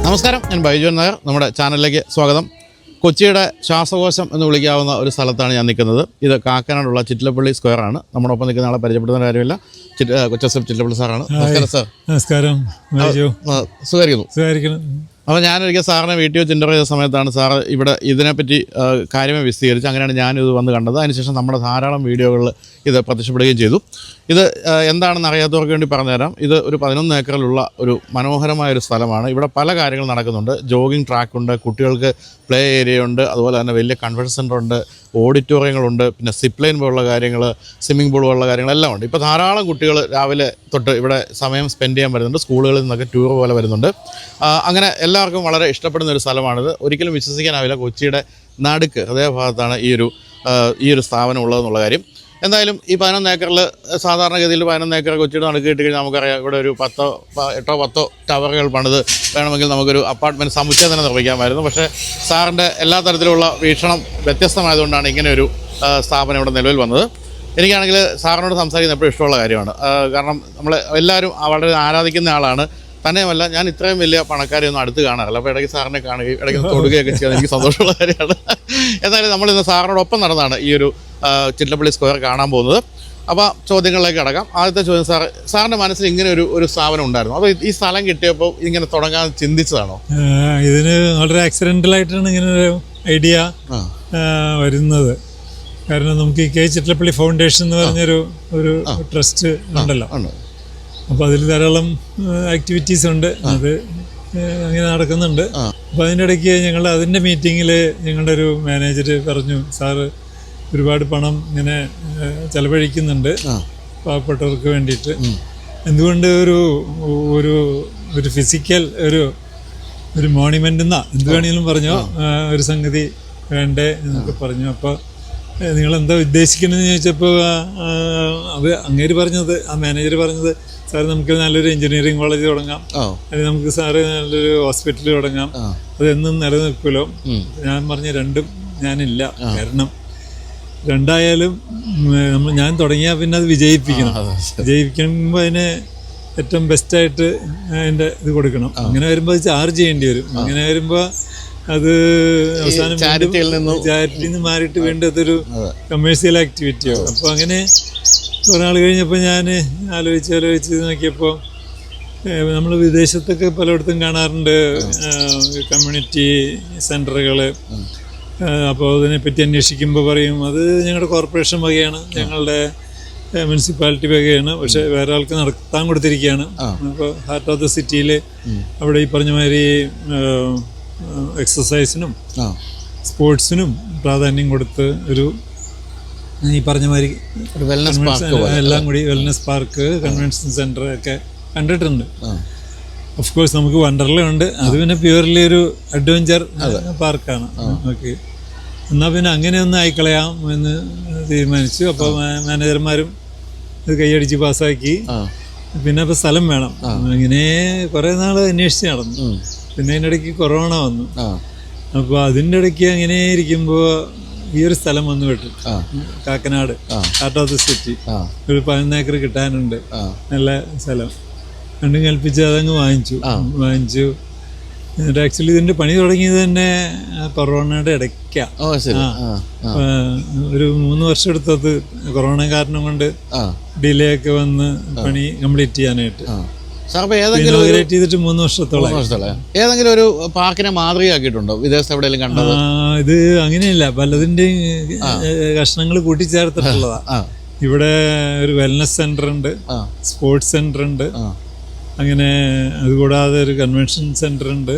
നമസ്കാരം, ഞാൻ ബൈജു നായർ. നമ്മുടെ ചാനലിലേക്ക് സ്വാഗതം. കൊച്ചിയുടെ ശ്വാസകോശം എന്ന് വിളിക്കാവുന്ന ഒരു സ്ഥലത്താണ് ഞാൻ നിൽക്കുന്നത്. ഇത് കാക്കനാടുള്ള ചിറ്റിലപ്പള്ളി സ്ക്വയറാണ്. നമ്മോടൊപ്പം നിൽക്കുന്ന ആളെ പരിചയപ്പെടുന്ന കാര്യമില്ല. കൊച്ചസഫ് ചിറ്റിലപ്പള്ളി സാറാണ്. നമസ്കാരം സാർ. നമസ്കാരം. സുഖമായിരിക്കുന്നു. അപ്പോൾ ഞാനൊരിക്കൽ സാറിനെ വീട്ടിൽ വെച്ച് ഇൻ്റർവ്യൂ ചെയ്ത സമയത്താണ് സാർ ഇവിടെ ഇതിനെപ്പറ്റി കാര്യമായി വിശദീകരിച്ച്. അങ്ങനെയാണ് ഞാനിത് വന്ന് കണ്ടത്. അതിനുശേഷം നമ്മുടെ ധാരാളം വീഡിയോകളിൽ ഇത് പ്രത്യക്ഷപ്പെടുകയും ചെയ്തു. ഇത് എന്താണെന്ന് അറിയാത്തവർക്ക് വേണ്ടി പറഞ്ഞുതരാം. ഇത് ഒരു 11 ഏക്കറിലുള്ള ഒരു മനോഹരമായൊരു സ്ഥലമാണ്. ഇവിടെ പല കാര്യങ്ങൾ നടക്കുന്നുണ്ട്. ജോഗിങ് ട്രാക്കുണ്ട്, കുട്ടികൾക്ക് പ്ലേ ഏരിയ ഉണ്ട്, അതുപോലെ തന്നെ വലിയ കൺവെൻഷൻ സെൻ്റർ ഉണ്ട്, ഓഡിറ്റോറിയങ്ങളുണ്ട്, പിന്നെ സിപ്പ് ലൈൻ പോലുള്ള കാര്യങ്ങൾ, സ്വിമ്മിംഗ് പൂൾ പോലുള്ള കാര്യങ്ങളെല്ലാം ഉണ്ട്. ഇപ്പോൾ ധാരാളം കുട്ടികൾ രാവിലെ തൊട്ട് ഇവിടെ സമയം സ്പെൻഡ് ചെയ്യാൻ വരുന്നുണ്ട്. സ്കൂളുകളിൽ നിന്നൊക്കെ ടൂർ പോലെ വരുന്നുണ്ട്. അങ്ങനെ എല്ലാവർക്കും വളരെ ഇഷ്ടപ്പെടുന്ന ഒരു സ്ഥലമാണിത്. ഒരിക്കലും വിശ്വസിക്കാനാവില്ല കൊച്ചിയുടെ നടുക്ക് ഹൃദയഭാഗത്താണ് ഈ ഒരു സ്ഥാപനം ഉള്ളതെന്നുള്ള കാര്യം. എന്തായാലും ഈ 11 ഏക്കറിൽ സാധാരണഗതിയിൽ 11 ഏക്കർ കൊച്ചിയുടെ നടുക്ക് കിട്ടി കഴിഞ്ഞാൽ നമുക്കറിയാം ഇവിടെ ഒരു 8-10 ടവറുകൾ പണിത് വേണമെങ്കിൽ നമുക്കൊരു അപ്പാർട്ട്മെൻറ്റ് സമുച്ചയം തന്നെ നിർമ്മിക്കാമായിരുന്നു. പക്ഷേ സാറിൻ്റെ എല്ലാ തരത്തിലുള്ള വീക്ഷണം വ്യത്യസ്തമായതുകൊണ്ടാണ് ഇങ്ങനെ ഒരു സ്ഥാപനം ഇവിടെ നിലവിൽ വന്നത്. എനിക്കാണെങ്കിൽ സാറിനോട് സംസാരിക്കുന്നത് എപ്പോഴും ഇഷ്ടമുള്ള കാര്യമാണ്. കാരണം നമ്മൾ എല്ലാവരും വളരെ ആരാധിക്കുന്ന ആളാണ്. തന്നെയുമല്ല, ഞാൻ ഇത്രയും വലിയ പണക്കാരെയൊന്നും അടുത്ത് കാണാറില്ല. അപ്പോൾ ഇടയ്ക്ക് സാറിനെ കാണുകയും ഇടയ്ക്ക് തൊടുകയൊക്കെ ചെയ്യാൻ എനിക്ക് സന്തോഷമുള്ള കാര്യമാണ്. എന്നാലും നമ്മളിന്ന് സാറിനോടൊപ്പം നടന്നാണ് ഈ ഒരു ചിറ്റിലപ്പള്ളി സ്ക്വയർ കാണാൻ പോകുന്നത്. അപ്പോൾ ചോദ്യങ്ങളിലേക്ക് കടക്കാം. ആദ്യത്തെ ചോദ്യം, സാറിൻ്റെ മനസ്സിൽ ഇങ്ങനെ ഒരു സ്ഥാപനം ഉണ്ടായിരുന്നു? അപ്പോൾ ഈ സ്ഥലം കിട്ടിയപ്പോൾ ഇങ്ങനെ തുടങ്ങാൻ ചിന്തിച്ചതാണോ? ഇതിന് വളരെ ആക്സിഡൻ്റലായിട്ടാണ് ഇങ്ങനെ ഒരു ഐഡിയ വരുന്നത്. കാരണം നമുക്ക് ഈ ചിറ്റിലപ്പള്ളി ഫൗണ്ടേഷൻ എന്ന് പറഞ്ഞൊരു ട്രസ്റ്റ് ഉണ്ടല്ലോ. അപ്പോൾ അതിൽ ധാരാളം ആക്ടിവിറ്റീസ് ഉണ്ട്. അത് അങ്ങനെ നടക്കുന്നുണ്ട്. അപ്പോൾ അതിൻ്റെ ഇടയ്ക്ക് അതിൻ്റെ മീറ്റിങ്ങിൽ ഞങ്ങളുടെ ഒരു മാനേജർ പറഞ്ഞു, സാറ് ഒരുപാട് പണം ഇങ്ങനെ ചെലവഴിക്കുന്നുണ്ട് പാവപ്പെട്ടവർക്ക് വേണ്ടിയിട്ട്. എന്തുകൊണ്ട് ഒരു ഫിസിക്കൽ ഒരു മോണിമെൻ്റ് എന്നാ എന്ത് വേണമെങ്കിലും പറഞ്ഞോ ഒരു സംഗതി വേണ്ടേ എന്നൊക്കെ പറഞ്ഞു. അപ്പോൾ നിങ്ങളെന്താ ഉദ്ദേശിക്കണമെന്ന് ചോദിച്ചപ്പോൾ അങ്ങേര് പറഞ്ഞത്, ആ മാനേജർ പറഞ്ഞത്, സാറ് നമുക്ക് നല്ലൊരു എഞ്ചിനീയറിംഗ് കോളേജ് തുടങ്ങാം, അല്ലെങ്കിൽ നമുക്ക് സാറ് നല്ലൊരു ഹോസ്പിറ്റൽ തുടങ്ങാം, അതെന്നും നിലനിൽക്കുമല്ലോ. ഞാൻ പറഞ്ഞ രണ്ടും ഞാനില്ല. കാരണം രണ്ടായാലും ഞാൻ തുടങ്ങിയാൽ പിന്നെ അത് വിജയിപ്പിക്കുമ്പോൾ അതിന് ഏറ്റവും ബെസ്റ്റായിട്ട് അതിൻ്റെ ഇത് കൊടുക്കണം. അങ്ങനെ വരുമ്പോൾ അത് ചാർജ് ചെയ്യേണ്ടി വരും. അങ്ങനെ വരുമ്പോൾ അത് അവസാനം ചാരിറ്റിയിൽ നിന്ന് മാറിയിട്ട് വേണ്ടി അതൊരു കമേഴ്സ്യൽ ആക്ടിവിറ്റിയോ. അപ്പോൾ അങ്ങനെ കുറേ നാൾ കഴിഞ്ഞപ്പോൾ ഞാൻ ആലോചിച്ച് നോക്കിയപ്പോൾ നമ്മൾ വിദേശത്തൊക്കെ പലയിടത്തും കാണാറുണ്ട് കമ്മ്യൂണിറ്റി സെൻ്ററുകൾ. അപ്പോൾ അതിനെപ്പറ്റി അന്വേഷിക്കുമ്പോൾ പറയും അത് ഞങ്ങളുടെ കോർപ്പറേഷൻ വകയാണ്, ഞങ്ങളുടെ മുനിസിപ്പാലിറ്റി വകയാണ്, പക്ഷേ വേറെ ആൾക്ക് നടത്താൻ കൊടുത്തിരിക്കുകയാണ്. അപ്പോൾ ഹാർട്ട് ഓഫ് ദ സിറ്റിയിൽ അവിടെ ഈ പറഞ്ഞ മാതിരി എക്സസൈസിനും സ്പോർട്സിനും പ്രാധാന്യം കൊടുത്ത് ഈ പറഞ്ഞ മാതിരി എല്ലാം കൂടി വെൽനസ് പാർക്ക്, കൺവെൻഷൻ സെൻറ്റർ ഒക്കെ കണ്ടിട്ടുണ്ട്. ഓഫ് കോഴ്സ് നമുക്ക് വണ്ടർല ഉണ്ട്. അത് പിന്നെ പ്യുവർലി ഒരു അഡ്വഞ്ചർ പാർക്കാണ്. ഓക്കെ, എന്നാൽ പിന്നെ അങ്ങനെ ഒന്ന് ആയിക്കളയാം എന്ന് തീരുമാനിച്ചു. അപ്പോൾ മാനേജർമാരും ഇത് കൈയടിച്ച് പാസ്സാക്കി. പിന്നെ അപ്പോൾ സ്ഥലം വേണം. അങ്ങനെ കുറേ നാൾ അന്വേഷിച്ച് നടന്നു. പിന്നെ അതിൻ്റെ ഇടയ്ക്ക് കൊറോണ വന്നു. അപ്പോൾ അതിൻ്റെ ഇടയ്ക്ക് അങ്ങനെ ഇരിക്കുമ്പോൾ ഈ ഒരു സ്ഥലം വന്നു വിട്ടു, Kakkanad heart of the city. ഒരു 11 ഏക്കർ കിട്ടാനുണ്ട്, നല്ല സ്ഥലം. രണ്ടും കൽപ്പിച്ച് അതങ്ങ് വാങ്ങിച്ചു. എന്നിട്ട് ആക്ച്വലി ഇതിൻ്റെ പണി തുടങ്ങിയത് തന്നെ കൊറോണയുടെ ഇടയ്ക്കാണ്. ഒരു 3 വർഷം എടുത്തത് കൊറോണ കാരണം കൊണ്ട് ഡിലേ ഒക്കെ വന്ന് പണി കംപ്ലീറ്റ് ചെയ്യാനായിട്ട്. ഇനാഗുറേറ്റ് ചെയ്തിട്ട് 3 വർഷത്തോളം. ഏതെങ്കിലും ഒരു പാർക്കിനെ മാതൃകയാക്കിയിട്ടുണ്ടോ വിദേശത്ത് എവിടെയെങ്കിലും കണ്ടത്? ഇത് അങ്ങനെയല്ല, പലതിൻ്റെയും കഷ്ണങ്ങൾ കൂട്ടിച്ചേർത്തിട്ടുള്ളതാ. ഇവിടെ ഒരു വെൽനസ് സെന്റർ ഉണ്ട്, സ്പോർട്സ് സെന്റർ ഉണ്ട്, അങ്ങനെ അതുകൂടാതെ ഒരു കൺവെൻഷൻ സെന്റർ ഉണ്ട്,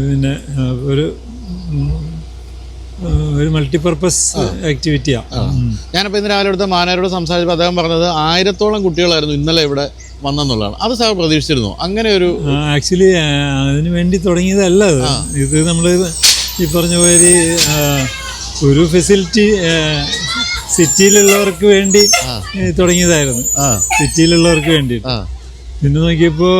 പിന്നെ ഒരു മൾട്ടിപർപ്പസ് ആക്ടിവിറ്റിയാണ്. ഞാനിപ്പോൾ ഇന്ന് രാവിലെ എടുത്ത മാനേജരോട് സംസാരിച്ചപ്പോൾ അദ്ദേഹം പറഞ്ഞത് 1000-ഓളം കുട്ടികളായിരുന്നു ഇന്നലെ ഇവിടെ വന്നെന്നുള്ളതാണ്. അത് സാർ പ്രതീക്ഷിച്ചിരുന്നു അങ്ങനെ ഒരു? ആക്ച്വലി അതിന് വേണ്ടി തുടങ്ങിയതല്ല ഇത് നമ്മൾ ഈ പറഞ്ഞ പോലെ ഒരു ഫെസിലിറ്റി സിറ്റിയിലുള്ളവർക്ക് വേണ്ടി തുടങ്ങിയതായിരുന്നു. സിറ്റിയിലുള്ളവർക്ക് വേണ്ടി. പിന്നെ നോക്കിയപ്പോൾ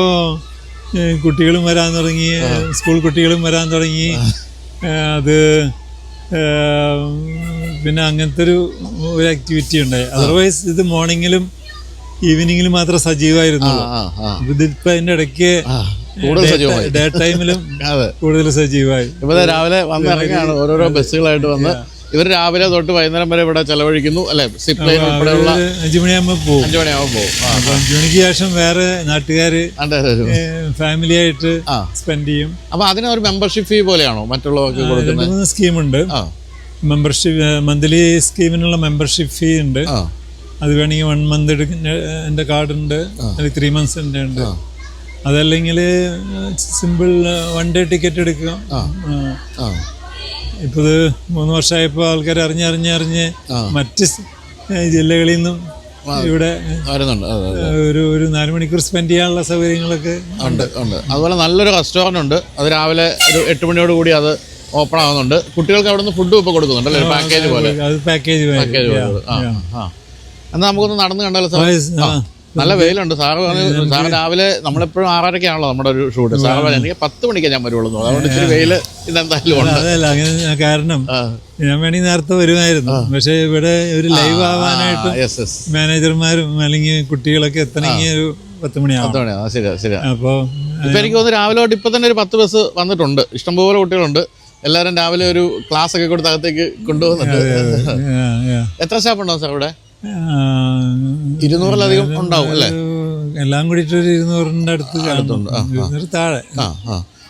കുട്ടികളും വരാൻ തുടങ്ങി, സ്കൂൾ കുട്ടികളും വരാൻ തുടങ്ങി. അത് പിന്നെ അങ്ങനത്തെ ഒരു ആക്ടിവിറ്റി ഉണ്ടായി. അതർവൈസ് ഇത് മോർണിംഗിലും ഈവനിങ്ങിലും മാത്രം സജീവമായിരുന്നുള്ളൂ. ഇതിപ്പോൾ അതിൻ്റെ ഇടയ്ക്ക് കൂടുതൽ സജീവമായി. ഡേ ടൈമിലും അതെ, കൂടുതൽ സജീവമായി. ഇപ്പൊ രാവിലെ വന്നിറങ്ങിയാണ് ഓരോരോ ബസ്സുകളായിട്ട് വന്ന് ഇവർ രാവിലെ തൊട്ട് വൈകുന്നേരം വരെ ഇവിടെ ചെലവഴിക്കുന്നു അല്ലെ. സിപ്പ് ലൈൻ ഉൾപ്പെടെയുള്ള 5 മണിയാകുമ്പോൾ പോകും. 5 മണിയാകുമ്പോൾ പോകും. 5 മണിക്ക് ശേഷം വേറെ നാട്ടുകാര് ഫാമിലി ആയിട്ട് സ്പെൻഡ് ചെയ്യും. അപ്പൊ അതിന് ഒരു മെമ്പർഷിപ്പ് ഫീ പോലെയാണോ മറ്റുള്ളവർക്ക് കൊടുക്കുന്നത്? 2-3 സ്കീമുണ്ട്. മെമ്പർഷിപ്പ് മന്ത്ലി സ്കീമിനുള്ള മെമ്പർഷിപ്പ് ഫീ ഉണ്ട്. അത് വേണമെങ്കിൽ 1 മന്ത് എൻ്റെ കാർഡുണ്ട്, അല്ലെങ്കിൽ 3 മന്ത്സിൻ്റെ ഉണ്ട്. അതല്ലെങ്കിൽ സിമ്പിൾ 1 ഡേ ടിക്കറ്റ് എടുക്കുക. ഇപ്പോൾ ഇത് 3 വർഷമായപ്പോൾ ആൾക്കാർ അറിഞ്ഞ് മറ്റ് ജില്ലകളിൽ നിന്നും ഇവിടെ ഒരു 4 മണിക്കൂർ സ്പെൻഡ് ചെയ്യാനുള്ള സൗകര്യങ്ങളൊക്കെ ഉണ്ട്. അതുപോലെ നല്ലൊരു റെസ്റ്റോറൻറ്റ് ഉണ്ട്. അത് രാവിലെ ഒരു 8 മണിയോട് കൂടി അത് ഓപ്പൺ ആവുന്നുണ്ട്. കുട്ടികൾക്ക് അവിടെ നിന്ന് ഫുഡും ഇപ്പോൾ കൊടുക്കുന്നുണ്ട് അല്ലേ, പാക്കേജ് പോലെ. അത് പാക്കേജ് എന്നാൽ നമുക്കൊന്ന് നടന്ന് കണ്ടാലോ സാർ? നല്ല വെയിലുണ്ട്. സാറ് രാവിലെ നമ്മളെപ്പോഴും 6:30-ക്കാണല്ലോ നമ്മുടെ ഒരു ഷൂട്ട്. സാറ് എനിക്ക് 10 മണിക്ക് ഞാൻ വരുള്ളൂ. അതുകൊണ്ട് ഇച്ചിരി വെയിൽ ഇന്നെന്തായാലും ഉണ്ട്. അതല്ല അങ്ങനെ കാരണം ഞാൻ വേണമെങ്കിൽ നേരത്തെ വരുമായിരുന്നു. പക്ഷെ ഇവിടെ ഒരു ലൈവ് ആവാനായിട്ട് മാനേജർമാരും അല്ലെങ്കിൽ കുട്ടികളൊക്കെ എത്തണമെങ്കിൽ ഒരു 10 മണിയാവും. ശരിയാ. അപ്പോൾ ഇപ്പൊ എനിക്ക് തോന്നുന്നു രാവിലെ തൊട്ട് ഇപ്പൊ തന്നെ ഒരു 10 ബസ് വന്നിട്ടുണ്ട്. ഇഷ്ടംപോലെ കുട്ടികളുണ്ട്. എല്ലാവരും രാവിലെ ഒരു ക്ലാസ് ഒക്കെ കൊടുത്ത് അകത്തേക്ക് കൊണ്ടുപോകുന്നുണ്ട്. എത്ര സ്റ്റാഫ് ഉണ്ടാവും സാർ ഇവിടെ? 200-ലധികം ഉണ്ടാവും അല്ലേ? എല്ലാം കൂടിയിട്ട് ഒരു 200-ന്റെ അടുത്ത് താഴെ.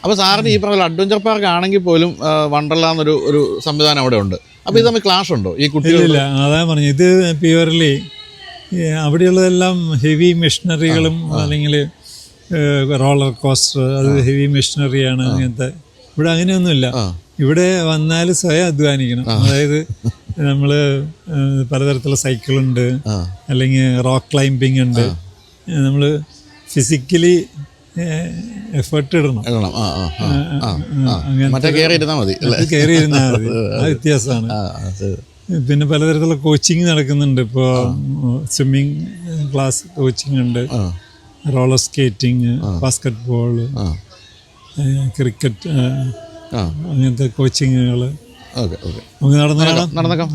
അപ്പൊ സാറിന് ഈ പറഞ്ഞ അഡ്വഞ്ചർ പാർക്ക് ആണെങ്കിൽ പോലും വണ്ടർലാ എന്നൊരു സംവിധാനം അവിടെ ഉണ്ട്. അപ്പൊ ഇത് തമ്മിൽ ക്ലാഷ് ഉണ്ടോ ഈ കുട്ടികളില്ല? അതാ പറഞ്ഞു, ഇത് പ്യുവർലി അവിടെയുള്ളതെല്ലാം ഹെവി മെഷീനറികളും അല്ലെങ്കിൽ റോളർ കോസ്റ്റർ, അത് ഹെവി മെഷീനറിയാണ്. അങ്ങനത്തെ ഇവിടെ അങ്ങനെയൊന്നുമില്ല. ഇവിടെ വന്നാൽ സ്വയം അധ്വാനിക്കണം. അതായത് നമ്മൾ പലതരത്തിലുള്ള സൈക്കിളുണ്ട്, അല്ലെങ്കിൽ റോക്ക് ക്ലൈംബിംഗ് ഉണ്ട്. നമ്മൾ ഫിസിക്കലി എഫേർട്ട് ഇടണം. അങ്ങനെ കയറി ഇരുന്നാൽ മതി. ആ വ്യത്യാസമാണ്. പിന്നെ പലതരത്തിലുള്ള കോച്ചിങ് നടക്കുന്നുണ്ട്. ഇപ്പോൾ സ്വിമ്മിങ് ക്ലാസ് കോച്ചിങ് ഉണ്ട്, roller skating, basket ball, cricket, അങ്ങനത്തെ കോച്ചിങ്ങുകൾ. നമുക്ക് നടന്ന് കണ്ടേക്കാം.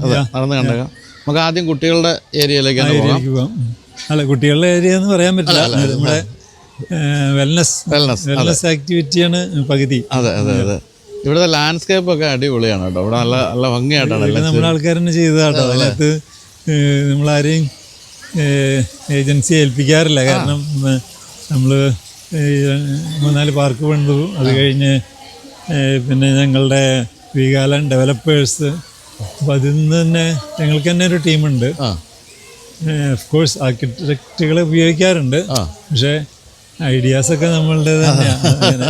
നമുക്ക് ആദ്യം കുട്ടികളുടെ ഏരിയയിലേക്ക് പോകാം. അല്ല, കുട്ടികളുടെ ഏരിയ എന്ന് പറയാൻ പറ്റില്ല. നമ്മുടെ വെൽനസ് ആക്ടിവിറ്റിയാണ് പകുതി. അതെ. ഇവിടുത്തെ ലാൻഡ്സ്കേപ്പ് ഒക്കെ അടിപൊളിയാണ് കേട്ടോ. ഇവിടെ നല്ല ഭംഗിയായിട്ടാണ് നമ്മുടെ ആൾക്കാർ തന്നെ ചെയ്തതാട്ടോ. അതിനകത്ത് നമ്മളാരെയും ഏജൻസി ഏൽപ്പിക്കാറില്ല. കാരണം നമ്മൾ 3-4 പാർക്ക് പണിതു. അത് കഴിഞ്ഞ് പിന്നെ ഞങ്ങളുടെ വീഗാലാൻഡ് ഡെവലപ്പേഴ്സ്, അപ്പോൾ അതിൽ നിന്ന് തന്നെ ഞങ്ങൾക്ക് തന്നെ ഒരു ടീമുണ്ട്. ഓഫ് കോഴ്സ് ആർക്കിടെക്റ്റുകളെ ഉപയോഗിക്കാറുണ്ട്, പക്ഷേ ഐഡിയാസൊക്കെ നമ്മളുടെ തന്നെയാണ്.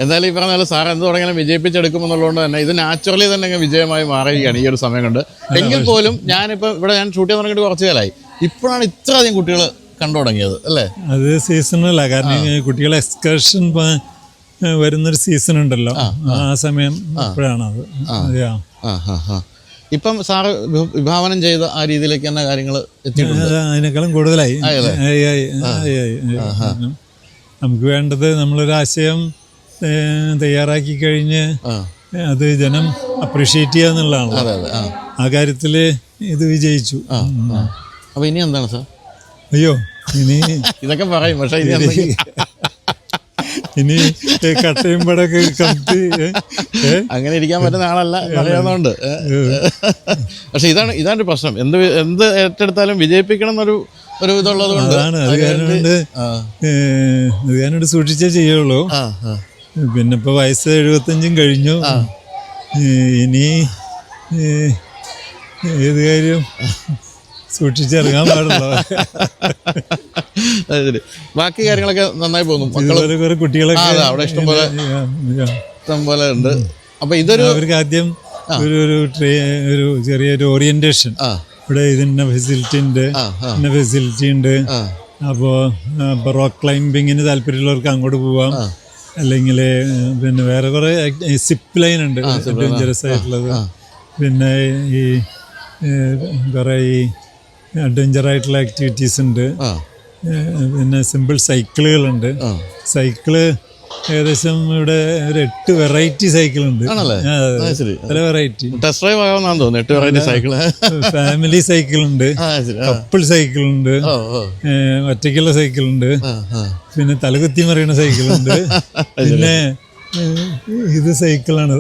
എന്തായാലും ഈ പറഞ്ഞ പോലെ സാർ എന്ത് തുടങ്ങിയാലും വിജയിപ്പിച്ചെടുക്കുമെന്നുള്ളതുകൊണ്ട് തന്നെ ഇത് നാച്ചുറലി തന്നെ വിജയമായി മാറുകയാണ് ഈ ഒരു സമയം കൊണ്ട്. എങ്കിൽ പോലും ഞാനിപ്പോൾ ഇവിടെ ഞാൻ ഷൂട്ട് ചെയ്യാൻ തുടങ്ങിയിട്ട് കുറച്ച് കാലമായി. ഇപ്പോഴാണ് ഇത്രയധികം കുട്ടികൾ കണ്ടു തുടങ്ങിയത് അല്ലേ? അത് സീസണല്ല. കാരണം കുട്ടികളെ എക്സ്കർഷൻ വരുന്നൊരു സീസൺ ഉണ്ടല്ലോ, ആ സമയം ഇപ്പോഴാണ് അത്. ഇപ്പം സാറ് വിഭാവനം ചെയ്ത ആ രീതിയിലേക്ക് തന്നെ കാര്യങ്ങൾ എത്തിയിട്ടുണ്ട്. അതിനേക്കാളും കൂടുതലായി. നമുക്ക് വേണ്ടത് നമ്മളൊരാശയം തയ്യാറാക്കി കഴിഞ്ഞ് അത് ജനം അപ്രീഷിയേറ്റ് ചെയ്യുക എന്നുള്ളതാണ്. ആ കാര്യത്തിൽ ഇത് വിജയിച്ചു. അപ്പൊ ഇനി എന്താണ് സാർ? അയ്യോ, ഇനി ഇതൊക്കെ പറയും, പക്ഷെ ഇനി കട്ടയും പടൊക്കെ കത്തി അങ്ങനെ ഇരിക്കാൻ പറ്റുന്ന ആളല്ല അറിയാവുന്നതുകൊണ്ട്. പക്ഷെ ഇതാണ് പ്രശ്നം. എന്ത് ഏറ്റെടുത്താലും വിജയിപ്പിക്കണം എന്നൊരു ഇതുള്ളത് കൊണ്ട് ഞാനോട് സൂക്ഷിച്ചേ ചെയ്യുള്ളൂ. പിന്നെ ഇപ്പൊ വയസ്സ് 75 കഴിഞ്ഞു. ഇനി ഏത് കാര്യം സൂക്ഷിച്ചിറങ്ങാൻ പാടുള്ളൂ. ബാക്കി കാര്യങ്ങളൊക്കെ നന്നായി പോകുന്നു. കുറെ കുട്ടികളൊക്കെ അവിടെ ഇഷ്ടം പോലെ ഉണ്ട്. അപ്പൊ ഇതൊരു അവർക്ക് ആദ്യം ഒരു ചെറിയൊരു ഓറിയന്റേഷൻ, ഇവിടെ ഇതിന്റെ ഫെസിലിറ്റി ഉണ്ട്, ഇന്ന ഫെസിലിറ്റി ഉണ്ട്. അപ്പോൾ റോക്ക് ക്ലൈംബിങ്ങിന് താല്പര്യമുള്ളവർക്ക് അങ്ങോട്ട് പോവാം. അല്ലെങ്കിൽ പിന്നെ വേറെ കുറെ സിപ്പ് ലൈൻ ഉണ്ട്, അഡ്വഞ്ചറസ് ആയിട്ടുള്ളത്. പിന്നെ ഈ കുറെ ഈ അഡ്വഞ്ചറായിട്ടുള്ള ആക്ടിവിറ്റീസ് ഉണ്ട്. പിന്നെ സിമ്പിൾ സൈക്കിളുകളുണ്ട്. സൈക്കിള് ഏകദേശം ഇവിടെ ഒരു 8 വെറൈറ്റി സൈക്കിളുണ്ട്. ആണല്ലേ? ശരി. പല വെറൈറ്റി. ടെസ്റ്റ് ഡ്രൈവ് ആകാമെന്നാന്ന് തോന്നുന്നു. 8 വെറൈറ്റി സൈക്കിള്. ഫാമിലി സൈക്കിളുണ്ട്, കപ്പിൾ സൈക്കിളുണ്ട്, ഒറ്റയ്ക്കുള്ള സൈക്കിളുണ്ട്, പിന്നെ തലകുത്തി മറിയുന്ന സൈക്കിളുണ്ട്, പിന്നെ ഇത് സൈക്കിളാണ്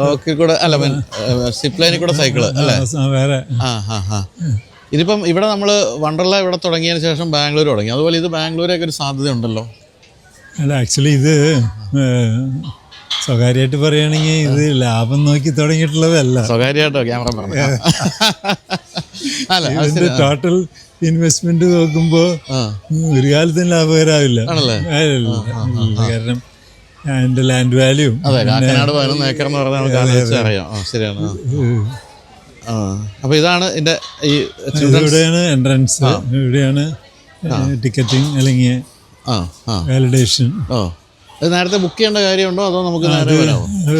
റോക്കിൽ കൂടെ അല്ല സിപ്പ് ലൈനിൽ കൂടെ സൈക്കിള് അല്ലേ? വേറെ. ഇതിപ്പം ഇവിടെ നമ്മൾ വണ്ടർല ഇവിടെ തുടങ്ങിയതിന് ശേഷം ബാംഗ്ലൂർ തുടങ്ങി. അതുപോലെ ഇത് ബാംഗ്ലൂരൊക്കെ ഒരു സാധ്യത ഉണ്ടല്ലോ. അല്ല, ആക്ച്വലി ഇത് സ്വകാര്യമായിട്ട് പറയുകയാണെങ്കിൽ ഇത് ലാഭം നോക്കി തുടങ്ങിയിട്ടുള്ളതല്ല. സ്വകാര്യമായിട്ടോ ക്യാമറ പറഞ്ഞു. ഇതിന്റെ ടോട്ടൽ ഇൻവെസ്റ്റ്മെന്റ് നോക്കുമ്പോൾ ഒരു കാലത്തും ലാഭകരമാവില്ല. കാരണം അതിന്റെ ലാൻഡ് വാല്യൂ. ശരിയാണ്. അപ്പൊ ഇതാണ് ഇതിന്റെ ഇവിടെയാണ് എൻട്രൻസ്, ഇവിടെയാണ് ടിക്കറ്റിംഗ് അല്ലെങ്കിൽ വാലിഡേഷൻ. നേരത്തെ ബുക്ക് ചെയ്യേണ്ട കാര്യമുണ്ടോ അതോ നമുക്ക്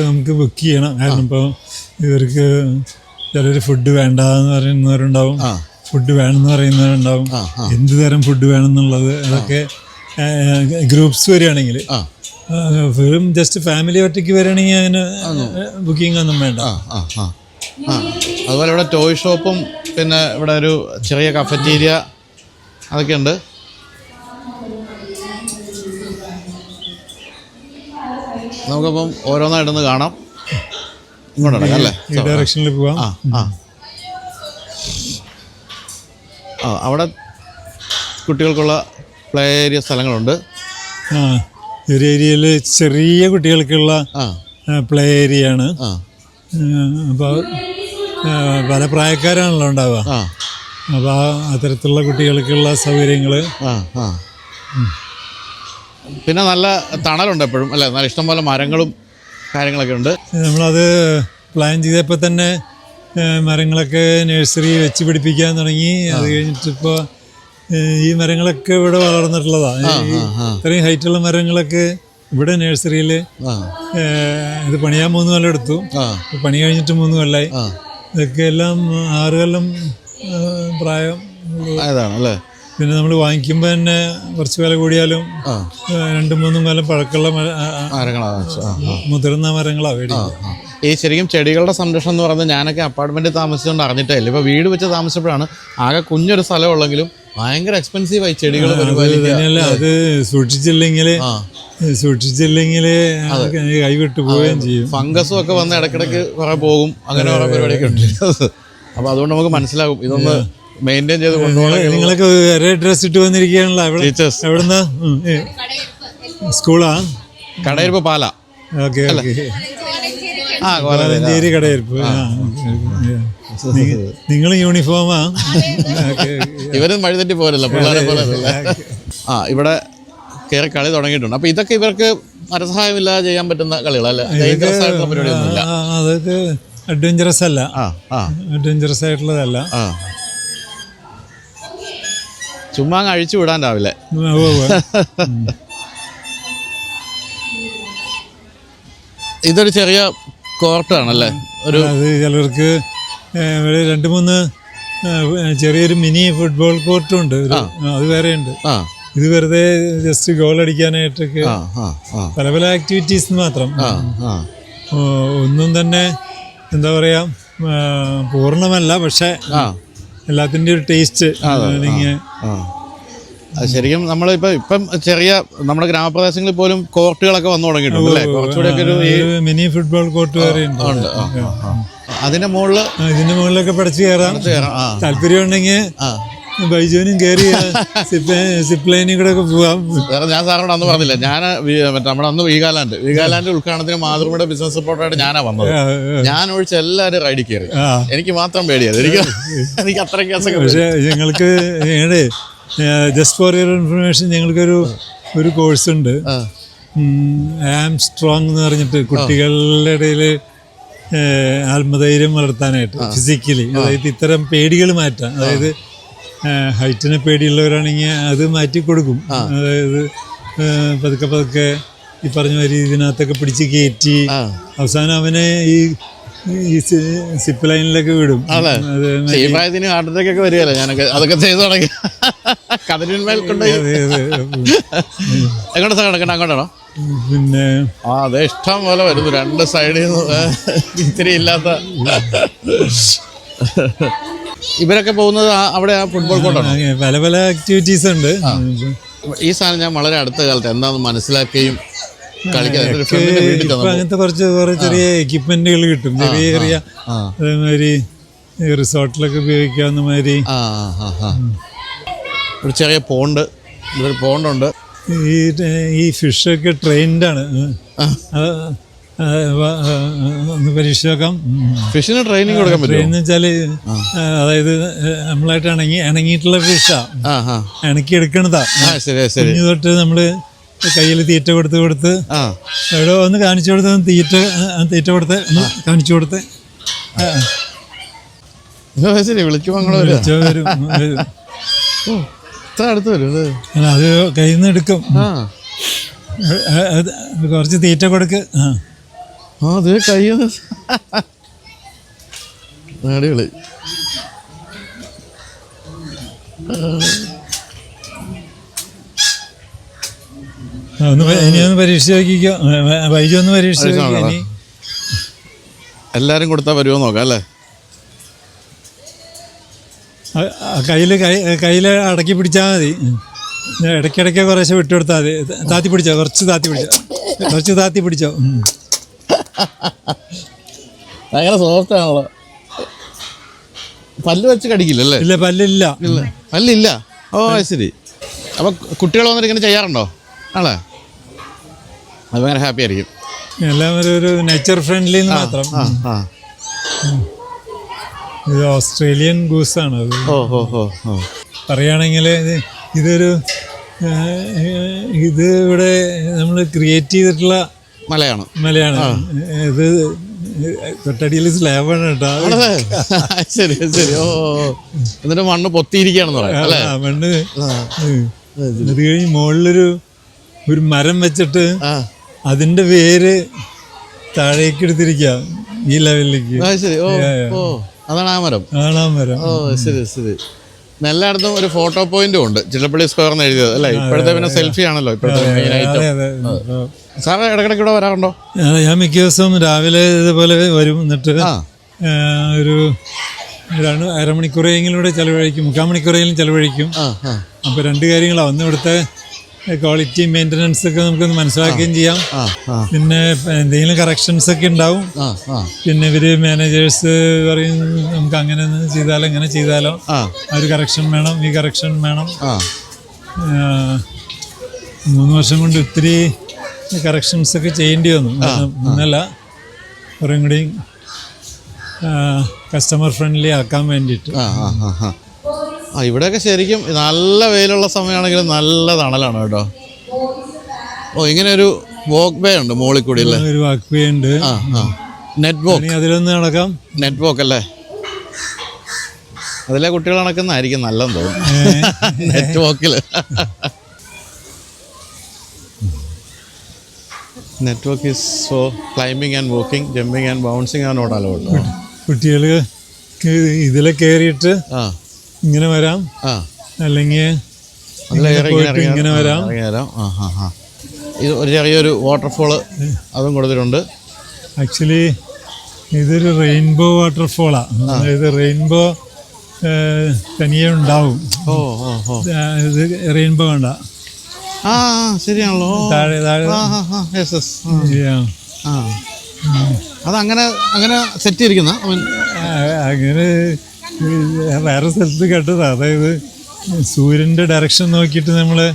നമുക്ക് ബുക്ക് ചെയ്യണം. കാരണം ഇപ്പോൾ ഇവർക്ക് ചിലർ ഫുഡ് വേണ്ടെന്ന് പറയുന്നവരുണ്ടാവും, ഫുഡ് വേണമെന്ന് പറയുന്നവരുണ്ടാവും. എന്ത് തരം ഫുഡ് വേണമെന്നുള്ളത് അതൊക്കെ ഗ്രൂപ്പ്സ് വരികയാണെങ്കിൽ, വെറും ജസ്റ്റ് ഫാമിലി ഒറ്റയ്ക്ക് വരികയാണെങ്കിൽ അതിന് ബുക്കിംഗ് ഒന്നും വേണ്ട. അതുപോലെ ഇവിടെ ടോയ് ഷോപ്പും പിന്നെ ഇവിടെ ഒരു ചെറിയ കഫറ്റീരിയ അതൊക്കെ ഉണ്ട്. നമുക്കപ്പം ഓരോന്നായിട്ടൊന്ന് കാണാം. ഇങ്ങോട്ടല്ലേ അല്ലേ? ഈ ഡയറക്ഷനിൽ പോവാം. അവിടെ കുട്ടികൾക്കുള്ള പ്ലേ ഏരിയ സ്ഥലങ്ങളുണ്ട്. ഒരു ഏരിയയിൽ ചെറിയ കുട്ടികൾക്കുള്ള പ്ലേ ഏരിയ ആണ്. അപ്പോൾ പല പ്രായക്കാരാണല്ലോ ഉണ്ടാവുക. അപ്പോൾ അത്തരത്തിലുള്ള കുട്ടികൾക്കുള്ള സൗകര്യങ്ങൾ. പിന്നെ നല്ല തണലുണ്ട് എപ്പോഴും അല്ലേ? നല്ല ഇഷ്ടംപോലെ മരങ്ങളും കാര്യങ്ങളൊക്കെ ഉണ്ട്. നമ്മളത് പ്ലാൻ ചെയ്തപ്പോൾ തന്നെ മരങ്ങളൊക്കെ നഴ്സറി വെച്ച് പിടിപ്പിക്കാൻ തുടങ്ങി. അത് കഴിഞ്ഞിട്ടിപ്പോൾ ഈ മരങ്ങളൊക്കെ ഇവിടെ വളർന്നിട്ടുള്ളതാണ്. ഇത്രയും ഹൈറ്റുള്ള മരങ്ങളൊക്കെ ഇവിടെ നഴ്സറിയിൽ ഇത് പണിയാൻ 3 കൊല്ലം എടുത്തു. പണി കഴിഞ്ഞിട്ട് 3 കൊല്ലമായി. ഇതൊക്കെ എല്ലാം 6 കൊല്ലം പ്രായം അല്ലേ? പിന്നെ നമ്മൾ വാങ്ങിക്കുമ്പോൾ തന്നെ കുറച്ച് വില കൂടിയാലും 2-3 കൊല്ലം പഴക്കമുള്ള മുതിർന്ന മരങ്ങളാണ് മേടിക്കുക. ഈ ശരിക്കും ചെടികളുടെ സംരക്ഷണം എന്ന് പറയുന്നത് ഞാനൊക്കെ അപ്പാർട്ട്മെൻറ്റിൽ താമസിച്ചുകൊണ്ട് അറിഞ്ഞിട്ടേ ഇല്ല. ഇപ്പോൾ വീട് വെച്ച് താമസിച്ചപ്പോഴാണ് ആകെ കുഞ്ഞൊരു സ്ഥലമുള്ളെങ്കിലും ഭയങ്കര എക്സ്പെൻസീവായി ചെടികൾ. അത് സൂക്ഷിച്ചില്ലെങ്കിൽ കൈവിട്ട് പോവുകയും ചെയ്യും. ഫംഗസും ഒക്കെ വന്ന് ഇടയ്ക്കിടയ്ക്ക് കുറെ പോകും. അങ്ങനെ കുറെ പരിപാടിയൊക്കെ ഉണ്ട്. അപ്പോൾ അതുകൊണ്ട് നമുക്ക് മനസ്സിലാകും ഇതൊന്ന് മെയിൻറ്റെയിൻ ചെയ്ത് കൊണ്ടുപോകണം. നിങ്ങളൊക്കെ ഒരേ ഡ്രസ് ഇട്ട് വന്നിരിക്കുകയാണല്ലോ. എവിടുന്നാ? സ്കൂളാ? കടയിരിപ്പ് പാല. Okay okay. കോലഞ്ചേരി കടയിരിപ്പ്. നിങ്ങൾ യൂണിഫോമാ? ഇവരും വഴിതെറ്റി പോരല്ലോ പിള്ളേരെ പോലെ. ഇവിടെ കയറി കളി തുടങ്ങിയിട്ടുണ്ട്. അപ്പോൾ ഇതൊക്കെ ഇവർക്ക് പരസഹായമില്ലാതെ ചെയ്യാൻ പറ്റുന്ന കളികളല്ലേ? അതൊക്കെ അഡ്വഞ്ചറസ് അല്ല, അഡ്വഞ്ചറസ് ആയിട്ടുള്ളതല്ല. ചുമ്മാ അഴിച്ചു വിടാൻ രാവിലെ. ഇതൊരു ചെറിയ കോർട്ടാണല്ലേ? അത് ചിലർക്ക് 2-3 ചെറിയൊരു മിനി ഫുട്ബോൾ കോർട്ടും ഉണ്ട്. അത് വേറെ ഉണ്ട്. ഇത് വെറുതെ ജസ്റ്റ് ഗോൾ അടിക്കാനായിട്ടൊക്കെ പല പല ആക്ടിവിറ്റീസ് മാത്രം. ഒന്നും തന്നെ എന്താ പറയാ പൂർണ്ണമല്ല, പക്ഷെ എല്ലാത്തിൻ്റെ ഒരു ടേസ്റ്റ്. ശരിക്കും നമ്മളിപ്പം ചെറിയ നമ്മുടെ ഗ്രാമപ്രദേശങ്ങളിൽ പോലും കോർട്ടുകളൊക്കെ വന്നു തുടങ്ങിയിട്ടുണ്ട്. കുറച്ചുകൂടെയൊക്കെ ഒരു മിനി ഫുട്ബോൾ കോർട്ട് വരെ ഉണ്ട്. അതിന്റെ മുകളില് ഇതിന്റെ മുകളിലൊക്കെ പഠിച്ചു കയറാം. താല്പര്യം ഉണ്ടെങ്കിൽ ബൈജോനും കയറി സിപ്പ് ലൈനിൽ കൂടെ ഒക്കെ പോവാം. ഞാൻ സാറിനോട് അന്ന് പറഞ്ഞില്ല, ഞാൻ നമ്മുടെ അന്ന് വീഗാലാൻഡ് ഉദ്ഘാടനത്തിന് മാതൃഭൂമിയുടെ ബിസിനസ് റിപ്പോർട്ടായിട്ട് ഞാനാ വന്നത്. ഞാൻ ഒഴിച്ച് എല്ലാവരും റൈഡിൽ കയറി. എനിക്ക് മാത്രം പേടിയത്. എനിക്ക് അത്രയ്ക്ക്. പക്ഷേ ഞങ്ങൾക്ക് ജസ്റ്റ് ഫോർ യുവർ ഇൻഫർമേഷൻ ഞങ്ങൾക്കൊരു കോഴ്സ് ഉണ്ട്, ആം സ്ട്രോങ് എന്ന് പറഞ്ഞിട്ട്, കുട്ടികളുടെ ഇടയിൽ ആത്മധൈര്യം വളർത്താനായിട്ട് ഫിസിക്കലി. അതായത് ഇത്തരം പേടികൾ മാറ്റാം. അതായത് ഹൈറ്റിനെ പേടിയുള്ളവരാണെങ്കിൽ അത് മാറ്റി കൊടുക്കും. അതായത് പതുക്കെ പതുക്കെ ഈ പറഞ്ഞ മാതിരി ഇതിനകത്തൊക്കെ പിടിച്ച് കയറ്റി അവസാനം അവനെ ഈ സിപ്പ് ലൈനിലൊക്കെ വിടും. ഹാർട്ടൊക്കെ വരികയല്ലേ? ഞാനൊക്കെ അതൊക്കെ ചെയ്തു തുടങ്ങി. കതിരിന്മേൽ കൊണ്ടുപോയി എങ്ങോട്ടാ അങ്ങോട്ടാണോ? പിന്നെ അതെ ഇഷ്ടം പോലെ വരുന്നു രണ്ട് സൈഡിൽ നിന്ന് ഇത്തിരി ഇല്ലാത്ത. ഇവരൊക്കെ പോകുന്നത് അവിടെ ആ ഫുട്ബോൾ കോർട്ടാണ്. പല പല ആക്ടിവിറ്റീസ് ഉണ്ട്. ഈ സാധനം ഞാൻ വളരെ അടുത്ത കാലത്ത് എന്താണെന്ന് മനസ്സിലാക്കുകയും ഇപ്പൊ അങ്ങനത്തെ കുറച്ച് ചെറിയ എക്യുപ്മെന്റുകൾ കിട്ടും, ചെറിയ ചെറിയ. അതേമാതിരി റിസോർട്ടിലൊക്കെ ഉപയോഗിക്കാവുന്ന മാതിരി ഒരു ചെറിയ പോണ്ട്, ഇതൊരു പോണ്ടുണ്ട്. ഈ ഫിഷൊക്കെ ട്രെയിൻഡാണ്. ഒന്ന് പരീക്ഷ നോക്കാം. ഫിഷിന് ട്രെയിനിങ് കൊടുക്കാൻ പറ്റും. ട്രെയിൻ എന്ന് വെച്ചാല് അതായത് നമ്മളായിട്ട് ഇണങ്ങിയിട്ടുള്ള ഫിഷാ, ഇണക്കി എടുക്കണതാ. കുഞ്ഞു തൊട്ട് നമ്മള് കയ്യിൽ തീറ്റ കൊടുത്ത് എവിടെ ഒന്ന് കാണിച്ചു കൊടുത്ത് തീറ്റ കൊടുത്ത് ഒന്ന് കാണിച്ചു കൊടുത്ത് വിളിക്കുമ്പോ വരും. അടുത്ത് വരും. അത് കയ്യിൽ നിന്ന് എടുക്കും. കുറച്ച് തീറ്റ കൊടുക്ക്. അത് കയ്യിൽ അടിപൊളി. ഇനി ഒന്ന് പരീക്ഷിച്ച് നോക്കിക്കോ. വൈകി ഒന്ന് പരീക്ഷിച്ച് നോക്കി. എല്ലാരും കൊടുത്താൽ വരുമോ നോക്കാം അല്ലേ. കയ്യിൽ അടക്കി പിടിച്ചാൽ മതി. ഇടയ്ക്കിടയ്ക്ക് കുറേശ്ശെ വിട്ടുകൊടുത്താൽ മതി. താത്തി പിടിച്ചോ, കുറച്ച് താത്തി പിടിച്ചോ. ഭയങ്കര സോഫ്റ്റ് ആണല്ലോ. പല്ല് വെച്ച് കടിക്കില്ലല്ലേ? ഇല്ല, പല്ലില്ല. ഓ ശരി. അപ്പൊ കുട്ടികൾ വന്നിട്ട് ഇങ്ങനെ ചെയ്യാറുണ്ടോ? ആണല്ലേ, അത് ഭയങ്കര ഹാപ്പി ആയിരിക്കും. എല്ലാം ഒരു നേച്ചർ ഫ്രണ്ട്ലി മാത്രം. ഇത് ഓസ്ട്രേലിയൻ ഗൂസാണ്. അത് പറയുകയാണെങ്കിൽ ഇത് ഇവിടെ നമ്മൾ ക്രിയേറ്റ് ചെയ്തിട്ടുള്ള മലയാണ്. ഇത് തൊട്ടടിയിൽ സ്ലാബാണ് കേട്ടോ. ശരി ശരി. ഓ എന്നിട്ട് മണ്ണ് പൊത്തിയിരിക്കുകയാണെന്ന് പറയാം അല്ലേ? മണ്ണ് അത് കഴിഞ്ഞ് മുകളിലൊരു മരം വെച്ചിട്ട് അതിന്റെ വേര് താഴേക്ക് എടുത്തിരിക്കുക ഈ ലെവലിലേക്ക്. അതാണ് ആ മരം. ഓ ശരി ശരി. എല്ലായിടത്തും ഒരു ഫോട്ടോ പോയിന്റും ഉണ്ട്, ചിറ്റലപ്പള്ളി സ്ക്വയർ എന്ന് എഴുതിയത് അല്ലേ? ഇപ്പോഴത്തെ പിന്നെ സെൽഫി ആണല്ലോ ഇപ്പോഴത്തെ മെയിൻ ഐറ്റം. സാറ് ഇടയ്ക്കിടയ്ക്ക് ഇവിടെ വരാറുണ്ടോ? ഞാൻ മിക്ക ദിവസവും രാവിലെ ഇതുപോലെ വരും. എന്നിട്ട് ഒരു അരമണിക്കൂറെങ്കിലും ഇവിടെ ചിലവഴിക്കും, 3/4 മണിക്കൂറെങ്കിലും ചിലവഴിക്കും. അപ്പോൾ 2 കാര്യങ്ങളാണ്. ഒന്ന് ഇവിടുത്തെ ക്വാളിറ്റി മെയിൻ്റനൻസ് ഒക്കെ നമുക്കൊന്ന് മനസ്സിലാക്കുകയും ചെയ്യാം. പിന്നെ എന്തെങ്കിലും കറക്ഷൻസ് ഒക്കെ ഉണ്ടാവും. പിന്നെ ഇവര് മാനേജേഴ്സ് പറയും നമുക്ക് അങ്ങനെ ചെയ്താലോ ഇങ്ങനെ ചെയ്താലോ, ഒരു കറക്ഷൻ വേണം, ഈ കറക്ഷൻ വേണം. 3 വർഷം കൊണ്ട് ഒത്തിരി കറക്ഷൻസ് ഒക്കെ ചെയ്യേണ്ടി വന്നു. ഒന്നല്ല, കുറേ കൂടി കസ്റ്റമർ ഫ്രണ്ട്ലി ആക്കാൻ വേണ്ടിയിട്ട്. ഇവിടെയൊക്കെ ശരിക്കും നല്ല വെയിലുള്ള സമയമാണെങ്കിലും നല്ല തണലാണ് കേട്ടോ. ഓ ഇങ്ങനെ ഒരു വാക്ക് വേ ഉണ്ട് മുകളിൽ കൂടി അല്ലേ? ഒരു വാക്ക് വേ ഉണ്ട്. Net walk. അതിലൊന്ന് നടക്കാം. നെറ്റ് വോക്ക് അല്ലേ? അതിലെ കുട്ടികൾ നടക്കുന്നതായിരിക്കും നല്ലതെന്ന് തോന്നുന്നു നെറ്റ് വോക്കില്. Network is for climbing and walking, jumping and bouncing ആണ് നോട്ട് അലൗഡ്. കുട്ടികൾ ഇതിലെ കയറിയിട്ട് ഇങ്ങനെ വരാം, അല്ലെങ്കിൽ ഇങ്ങനെ വരാം. ഇത് ഒരു ചെറിയൊരു വാട്ടർഫോള് അതും കൊടുത്തിട്ടുണ്ട്. ആക്ച്വലി ഇതൊരു റെയിൻബോ വാട്ടർഫോളാണ്. അതായത് റെയിൻബോ തനിയെ ഉണ്ടാവും. ഇത് റെയിൻബോ വേണ്ട. ശരിയാണല്ലോ. താഴെ അതങ്ങനെ അങ്ങനെ സെറ്റ് ചെയ്തിരിക്കുന്ന അങ്ങനെ വേറെ സ്ഥലത്ത് കേട്ടത്. അതായത് സൂര്യന്റെ ഡയറക്ഷൻ നോക്കിയിട്ട് നമ്മള്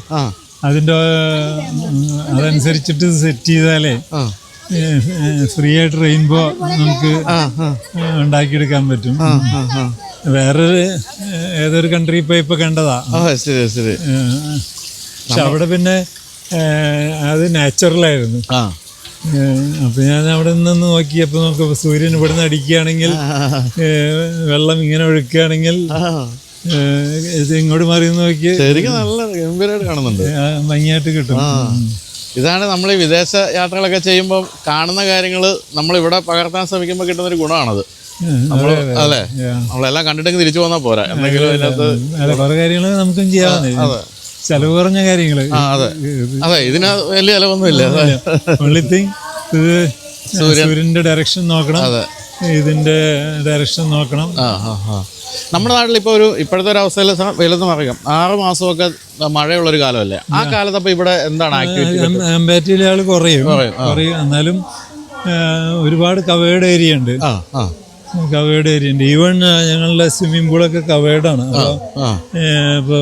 അതനുസരിച്ചിട്ട് സെറ്റ് ചെയ്താലേ ഫ്രീ ആയിട്ട് റെയിൻബോ നമുക്ക് ഉണ്ടാക്കിയെടുക്കാൻ പറ്റും. വേറൊരു ഏതൊരു കൺട്രി പോയപ്പോ കണ്ടതാ. പക്ഷെ അവിടെ പിന്നെ അത് നാച്ചുറലായിരുന്നു. അപ്പൊ ഞാൻ അവിടെ നിന്ന് നോക്കിയപ്പോ നോക്കുമ്പോ സൂര്യൻ ഇവിടെ നിന്ന് അടിക്കുകയാണെങ്കിൽ, വെള്ളം ഇങ്ങനെ ഒഴുക്കുകയാണെങ്കിൽ ഇത് ഇങ്ങോട്ട് മാറി നോക്കി ശരിക്കും നല്ല ഗംഭീരമായിട്ട് കാണുന്നുണ്ട്, ഭംഗിയായിട്ട് കിട്ടും. ഇതാണ് നമ്മൾ ഈ വിദേശ യാത്രകളൊക്കെ ചെയ്യുമ്പോൾ കാണുന്ന കാര്യങ്ങൾ നമ്മളിവിടെ പകർത്താൻ ശ്രമിക്കുമ്പോൾ കിട്ടുന്നൊരു ഗുണമാണത്. അല്ലേ, നമ്മളെല്ലാം കണ്ടിട്ടെങ്കിൽ തിരിച്ചു പോന്നാൽ പോരാ, എന്തെങ്കിലും അതിനകത്ത് പല കാര്യങ്ങൾ നമുക്കും ചെയ്യാം. ചെലവ് കുറഞ്ഞ കാര്യങ്ങള്. അതെ അതെ, ഇതിന് വലിയ ചിലവൊന്നുമില്ല. ഓൺലി തിങ് ഇത് സൂര്യന്റെ ഡയറക്ഷൻ നോക്കണം, ഇതിന്റെ ഡയറക്ഷൻ നോക്കണം. നമ്മുടെ നാട്ടിൽ ഇപ്പോൾ ഇപ്പോഴത്തെ ഒരു അവസ്ഥയിൽ വെയിലത്ത് അറിയാം 6 മാസമൊക്കെ മഴയുള്ളൊരു കാലമല്ലേ, ആ കാലത്ത് അപ്പോൾ ഇവിടെ എന്താണ് ആക്ടിവിറ്റി? എംപാറ്റിയിലെ ആള് കുറയും, എന്നാലും ഒരുപാട് കവേർഡ് ഏരിയ ഉണ്ട്. ഈവൻ ഞങ്ങളുടെ സ്വിമ്മിംഗ് പൂളൊക്കെ കവേർഡാണ്. അപ്പോൾ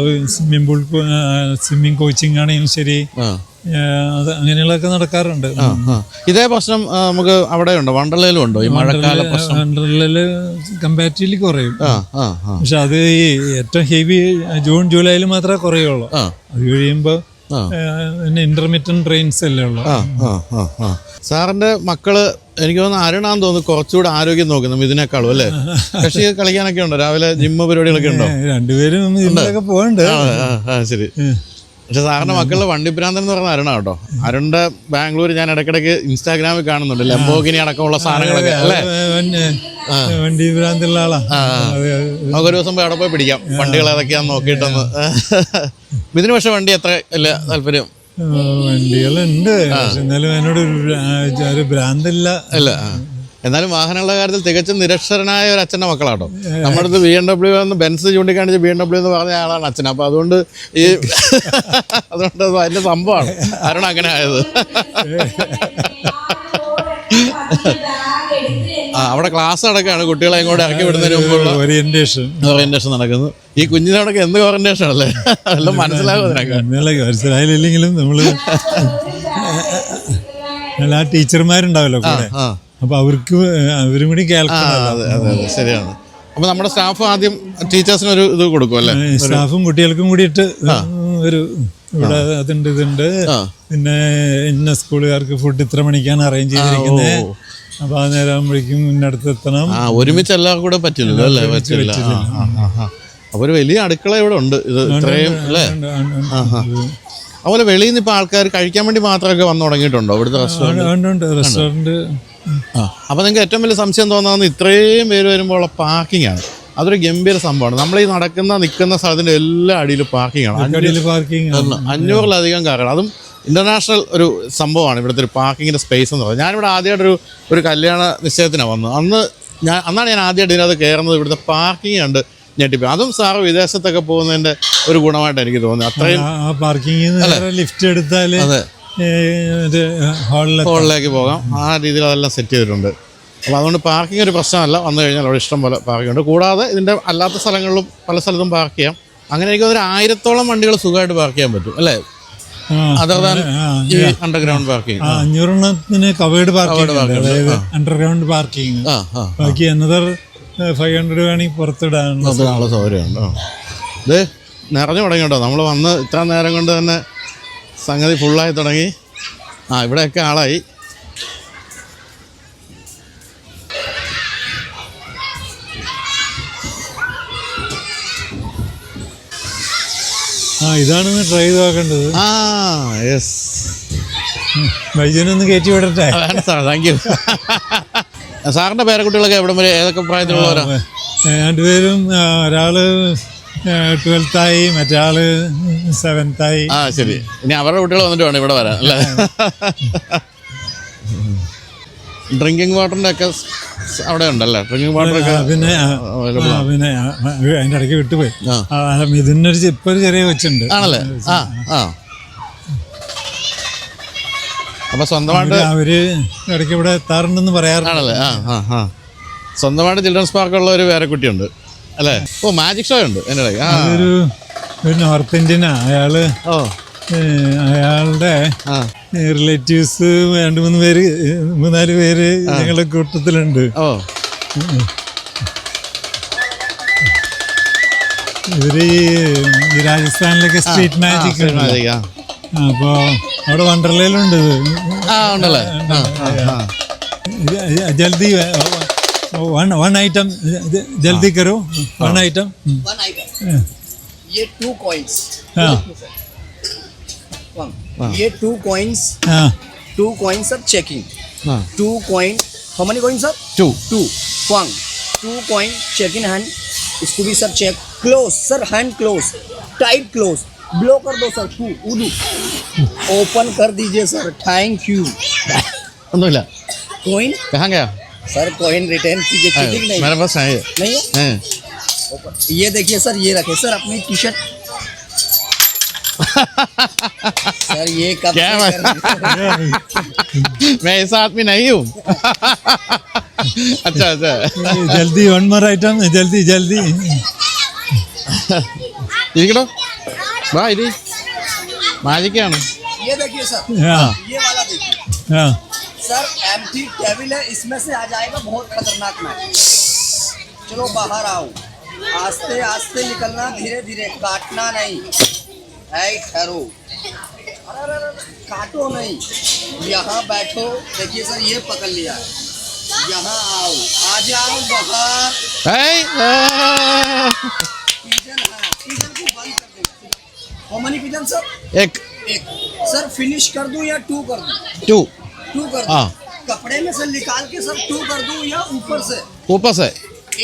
സ്വിമ്മിംഗ് കോച്ചിങ് ആണെങ്കിലും ശരി, അങ്ങനെയുള്ളതൊക്കെ നടക്കാറുണ്ട്. ഇതേ പ്രശ്നം നമുക്ക് അവിടെ ഉണ്ടോ? വണ്ടർലയിലും ഉണ്ടോ ഈ മഴക്കാല പ്രശ്നം? വണ്ടർലയില് കമ്പാരിറ്റീവ്ലി കുറയും, പക്ഷെ അത് ഈ ഏറ്റവും ഹെവി ജൂൺ ജൂലൈയിൽ മാത്രമേ കുറയുള്ളൂ. അത് കഴിയുമ്പോൾ പിന്നെ ഇന്റർമീഡിയറ്റ് ട്രെയിൻസ് അല്ലേ ഉള്ളു. സാറിന്റെ മക്കള് എനിക്ക് തോന്നുന്നു അരുണാന്ന് തോന്നുന്നു കുറച്ചുകൂടെ ആരോഗ്യം നോക്കുന്നു ഇതിനേക്കാളും അല്ലേ? പക്ഷേ കളിക്കാനൊക്കെ ഉണ്ടോ? രാവിലെ ജിമ്മ് പരിപാടികളൊക്കെ ഉണ്ടോ? രണ്ടുപേരും ഇതിലൊക്കെ പോകണ്ട്. ശരി. പക്ഷെ സാറിന്റെ മക്കളുടെ വണ്ടിഭ്രാന്തൻ എന്ന് പറയുന്ന അരുണ കേട്ടോ. അരുണിന്റെ ബാംഗ്ലൂർ ഞാൻ ഇടയ്ക്കിടയ്ക്ക് ഇൻസ്റ്റാഗ്രാമിൽ കാണുന്നുണ്ട്, ലംബോഗിനി അടക്കമുള്ള സാധനങ്ങളൊക്കെ അല്ലേ? വണ്ടി ഭ്രാന്തുള്ള ആളാ. നമുക്കൊരു ദിവസം പോയി അവിടെ പോയി പിടിക്കാം വണ്ടികൾ ഏതൊക്കെയാന്ന് നോക്കിയിട്ടൊന്ന്. ഇതിന് പക്ഷെ വണ്ടി അത്ര വലിയ താല്പര്യം വണ്ടികളുണ്ട്, എന്നാലും എന്നോട് ഒരു ഭ്രാന്തില്ല. അല്ല, എന്നാലും വാഹനങ്ങളുടെ കാര്യത്തിൽ തികച്ചും നിരക്ഷരനായ ഒരു അച്ഛൻ്റെ മക്കളാട്ടോ. നമ്മുടെ അടുത്ത് BMW എന്ന് ബെൻസ് ചൂണ്ടിക്കാണിച്ച് BMW എന്ന് പറഞ്ഞ ആളാണ് അച്ഛൻ. അപ്പോൾ അതുകൊണ്ട് അതിൻ്റെ സംഭവമാണ് അരുൺ അങ്ങനെ ആയത്. അവിടെ ക്ലാസ് നടക്കുകയാണ്, കുട്ടികളെ ഇങ്ങോട്ട് ഇറക്കി വിടുന്നതിന് മുമ്പുള്ള ഓറിയന്റേഷൻ നടക്കുന്നു. ഈ കുഞ്ഞിനോടൊക്കെ എന്ത് ഓറിയന്റേഷൻ അല്ലേ? എല്ലാം മനസ്സിലാകും അതിനൊക്കെ. മനസ്സിലായില്ലെങ്കിലും നമ്മള് എല്ലാ ടീച്ചർമാരുണ്ടാവല്ലോ കൂടെ, അപ്പൊ അവരും കൂടി കേൾക്കണം. അതെ ശരിയാണ്. അപ്പൊ നമ്മുടെ സ്റ്റാഫ് ആദ്യം ടീച്ചേഴ്സിന് ഒരു ഇത് കൊടുക്കും അല്ലേ? സ്റ്റാഫും കുട്ടികൾക്കും കൂടിയിട്ട് ഒരു ഇവിടെ അതുണ്ട് ഇതുണ്ട്. പിന്നെ ഇന്ന സ്കൂളുകാർക്ക് ഫുഡ് ഇത്ര മണിക്കാണ് അറേഞ്ച് ചെയ്തിരിക്കുന്നത്, അപ്പൊ ആ നേരം ആകുമ്പോഴേക്കും മുന്നടുത്ത് എത്തണം. ഒരുമിച്ച് എല്ലാവർക്കും കൂടെ പറ്റില്ലല്ലോ അല്ലേ? പറ്റില്ല. അപ്പൊ ഒരു വലിയ അടുക്കള ഇവിടെ ഉണ്ട്. ഇത് ഇത്രയും അല്ലേ? അതുപോലെ വെളിയിൽ നിന്ന് ഇപ്പൊ ആൾക്കാർ കഴിക്കാൻ വേണ്ടി മാത്രമൊക്കെ വന്നു തുടങ്ങിയിട്ടുണ്ടോ ഇവിടുത്തെ റെസ്റ്റോറന്റ്? അപ്പൊ നിങ്ങൾക്ക് ഏറ്റവും വലിയ സംശയം തോന്നാവുന്ന ഇത്രയും പേര് വരുമ്പോൾ ഉള്ള പാർക്കിംഗ് ആണ്. അതൊരു ഗംഭീര സംഭവമാണ്. നമ്മൾ ഈ നിൽക്കുന്ന സ്ഥലത്തിന്റെ എല്ലാ അടിയിലും പാർക്കിംഗ് ആണ്. 500-ലധികം കാറുകൾ, അതും ഇന്റർനാഷണൽ ഒരു സംഭവമാണ് ഇവിടുത്തെ ഒരു പാർക്കിങ്ങിന്റെ സ്പേസ് എന്ന് പറയുന്നത്. ഞാനിവിടെ ആദ്യമായിട്ടൊരു കല്യാണ നിശ്ചയത്തിനാണ് വന്നത്. അന്നാണ് ഞാൻ ആദ്യമായിട്ട് ഇതിനകത്ത് കയറുന്നത്. ഇവിടുത്തെ പാർക്കിംഗ് കണ്ട് ഞെട്ടിപ്പോയി. അതും സാറ് വിദേശത്തൊക്കെ പോകുന്നതിന്റെ ഒരു ഗുണമായിട്ട് എനിക്ക് തോന്നി. അത്രയും ലിഫ്റ്റ് എടുത്താൽ ഹോളിലേക്ക് പോകാം, ആ രീതിയിൽ അതെല്ലാം സെറ്റ് ചെയ്തിട്ടുണ്ട്. അപ്പോൾ അതുകൊണ്ട് പാർക്കിംഗ് ഒരു പ്രശ്നമല്ല. വന്നു കഴിഞ്ഞാൽ അവിടെ ഇഷ്ടം പോലെ പാർക്കിംഗ് ഉണ്ട്. കൂടാതെ ഇതിൻ്റെ അല്ലാത്ത സ്ഥലങ്ങളിലും പല സ്ഥലത്തും പാർക്ക് ചെയ്യാം. അങ്ങനെ എനിക്ക് ഒരു 1000-ഓളം വണ്ടികൾ സുഖമായിട്ട് പാർക്ക് ചെയ്യാൻ പറ്റും അല്ലേ? അണ്ടർഗ്രൗണ്ട് പാർക്കിംഗ് 500 കവേർഡ് പാർക്കിംഗ്, അതായത് അണ്ടർഗ്രൗണ്ട് പാർക്കിംഗ്. ബാക്കി another 500 വേണമെങ്കിൽ പുറത്തിടാനുള്ള സൗകര്യമുണ്ട്. ഇത് നിറഞ്ഞു തുടങ്ങി കേട്ടോ. നമ്മൾ വന്ന് ഇത്ര നേരം കൊണ്ട് തന്നെ സംഗതി ഫുള്ളായി തുടങ്ങി. ഇവിടെയൊക്കെ ആളായി. ഇതാണ് ട്രൈ ചെയ്ത് നോക്കേണ്ടത്. യെസ്, വൈദ്യുനൊന്ന് കയറ്റി വിടട്ടെ. Thank you. സാറിന്റെ പേരക്കുട്ടികളൊക്കെ എവിടെ വരെ, ഏതൊക്കെ പ്രായത്തിലുള്ളവരാ? രണ്ടുപേരും, ഒരാള് 12th ആയി, മറ്റാള് 7th ആയി. ശരി. ഇനി അവരുടെ കുട്ടികൾ വന്നിട്ട് വേണം ഇവിടെ വരാൻ അല്ലേ? ഡ്രിങ്കിങ് വാട്ടറിന്റെ ഒക്കെ അവിടെ ഉണ്ടല്ലേ? ഡ്രിങ്കിങ് വാട്ടർ ഒക്കെ പിന്നെ അതിന്റെ ഇടയ്ക്ക് വിട്ടുപോയി. ഇതിനൊരു ഇപ്പൊ ഒരു ചെറിയ കൊച്ചുണ്ട് ആണല്ലേ? അപ്പൊ സ്വന്തമായിട്ട് അവര് ഇടയ്ക്ക് ഇവിടെ എത്താറുണ്ടെന്ന് പറയാറുണ്ടല്ലേ? സ്വന്തമായിട്ട് ചിൽഡ്രൻസ് പാർക്കുള്ള ഒരു വേറെ കുട്ടിയുണ്ട് അല്ലേ? മാജിക് ഷോ ഉണ്ട് എൻ്റെ ഇടയ്ക്ക്. ഒരു നോർത്ത് ഇന്ത്യനാ അയാള്. അയാളുടെ റിലേറ്റീവ്സ് 2-3 പേര് ഞങ്ങളുടെ കൂട്ടത്തിലുണ്ട്. ഇവര് രാജസ്ഥാനിലൊക്കെ സ്ട്രീറ്റ് മാജിക് ഉണ്ട്. അപ്പൊ അവിടെ വണ്ടർലയിലുണ്ട്. ജൽദി one item, जल्दी करो. One item. ये 2 coins. ये 2 coins. 2 coins are checking. 2 coin. How many coins are? 2. One. 2 coin check in hand. इसको भी sir check. Close. Sir hand close. Tight close. Blow कर दो सर, टू उदू ओपन कर दीजिए सर, थैंक यू। ഒന്നുമില്ല. Coin कहाँ गया? Sir, coin return कीजिए, चीटिंग नहीं मेरे पास है ये. नहीं है। हैं. ओपन। ये देखिए सर, ये रखे सर अपनी टी शर्ट। सर ये कब क्या से बात? कर रहे हैं? मैं ऐसा आदमी नहीं हूँ. अच्छा अच्छा. ജൽദി വൺ മോർ ഐറ്റം ജൽദി ജൽദി ഇരിക്കടോ. വാ ഇരി. മാജിക്കാണ്. ये देखिए सर, हाँ ये वाला देखिए हाँ सर, एम्प्टी टेबल है, इसमें से आ जाएगा बहुत खतरनाक मैच। चलो बाहर आओ, आस्ते आस्ते निकलना, धीरे धीरे, काटना नहीं है, ठहरो, अरे अरे अरे, काटो नहीं, यहाँ बैठो। देखिए सर, ये पकड़ लिया, यहाँ आओ, आ जाओ बाहर। ഏയ്. पिजन, हाँ पिजन को बंद कर देना। How many pigeon sir? एक. एक। सर फिनिश कर दूं या टू कर दूं? टू. टू कर हाँ. दूं। कपड़े में से निकाल के सर टू कर दूं या ऊपर से? ऊपर से.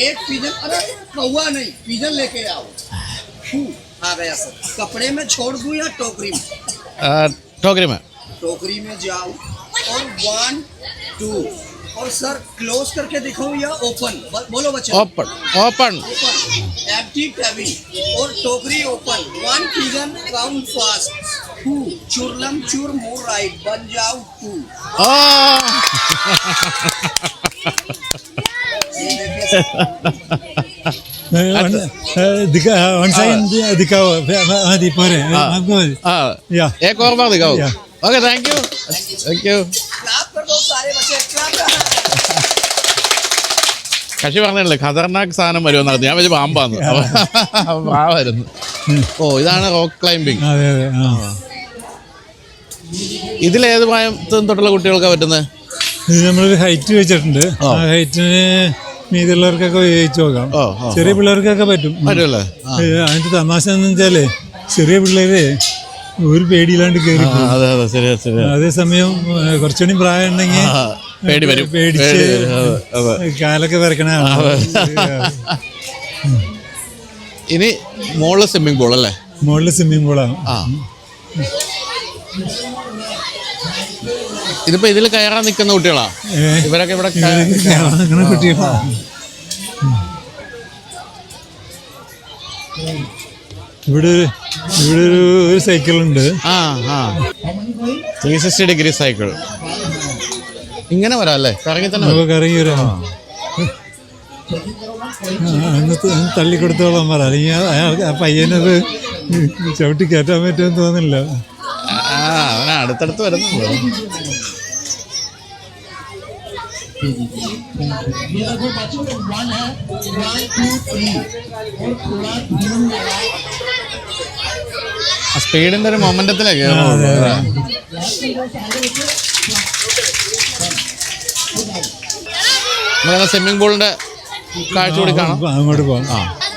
एक पिजन, अरे कौवा नहीं, पिजन लेके आओ। टू आ गया सर। कपड़े में छोड़ दूं या टोकरी में? टोकरी में. टोकरी में जाओ और 1 2 और सर क्लोज करके दिखाऊं या ओपन? बोलो बच्चे। Open. Open. Open, empty table और टोकरी ओपन। 1 pigeon, count fast. 2 चुरलम चूर मूव राइट, बन जाओ 2। ये देखिए सर, वन साइड दिखाओ मതി പോരെ നമുക്ക് മതി हाँ. या एक और बार दिखाओ. Yeah. Okay thank you. Thank you. Clap कर दो सारे बच्चे, क्लैप कर। കക്ഷി പറഞ്ഞല്ലേ ഖതർനാക്ക് സാധനം വരുമെന്ന് ഞാൻ വെച്ച് പാമ്പാന്ന്. പാവായിരുന്നു. ഓ ഇതാണ് റോക്ക് ക്ലൈംബിങ്. അതെ അതെ ആ ഇതിലേത് പ്രായം തൊട്ടുള്ള കുട്ടികൾക്കാണ് പറ്റുന്നത്? ഇത് നമ്മളൊരു ഹൈറ്റ് വെച്ചിട്ടുണ്ട്. ആ ഹൈറ്റിന് മീതിയുള്ളവർക്കൊക്കെ ഉപയോഗിച്ച് നോക്കാം. ചെറിയ പിള്ളേർക്കൊക്കെ പറ്റും. പറ്റുമല്ലേ? അതിന്റെ തമാശ എന്ന് വെച്ചാല് ചെറിയ പിള്ളേര് ഒരു പേടിയില്ലാണ്ട് കയറി പോകും. അതെ അതെ ശരിയാ ശരിയാ. അതേസമയം കുറച്ചുകൂടി പ്രായം ഉണ്ടെങ്കിൽ പേടി വരും. പേടിച്ച് കാലൊക്കെ വരക്കണ. ഇനി മോളില് സ്വിമ്മിംഗ് പൂൾ അല്ലേ? മുകളിൽ സ്വിമ്മിംഗ് പൂളാണ്. ആ ഇതിപ്പോ ഇതിൽ കയറാൻ നിൽക്കുന്ന കുട്ടികളാ ഇവരൊക്കെ ഇവിടെ അങ്ങനെ കുട്ടികളാ. ഇവിടെ ഒരു സൈക്കിളുണ്ട്. ആ ആ 360 ഡിഗ്രി സൈക്കിൾ. ഇങ്ങനെ വരാം അല്ലേ? കറങ്ങി തന്നെ വരാം. നമുക്ക് ഇറങ്ങി വരാം. തള്ളിക്കൊടുത്തോളം പറ, അല്ലെങ്കിൽ ആ പയ്യനത് ചവിട്ടി കയറ്റാൻ പറ്റുമെന്ന് തോന്നില്ല. അവനെ അടുത്തടുത്ത് വരുന്നുണ്ടോ? സ്പീഡിന്റെ ഒരു മൊമെന്റത്തിലേക്ക് സ്വിമ്മിംഗ് പൂളിന്റെ കാഴ്ച കൂടി കാണാം. അങ്ങോട്ട് പോകാം.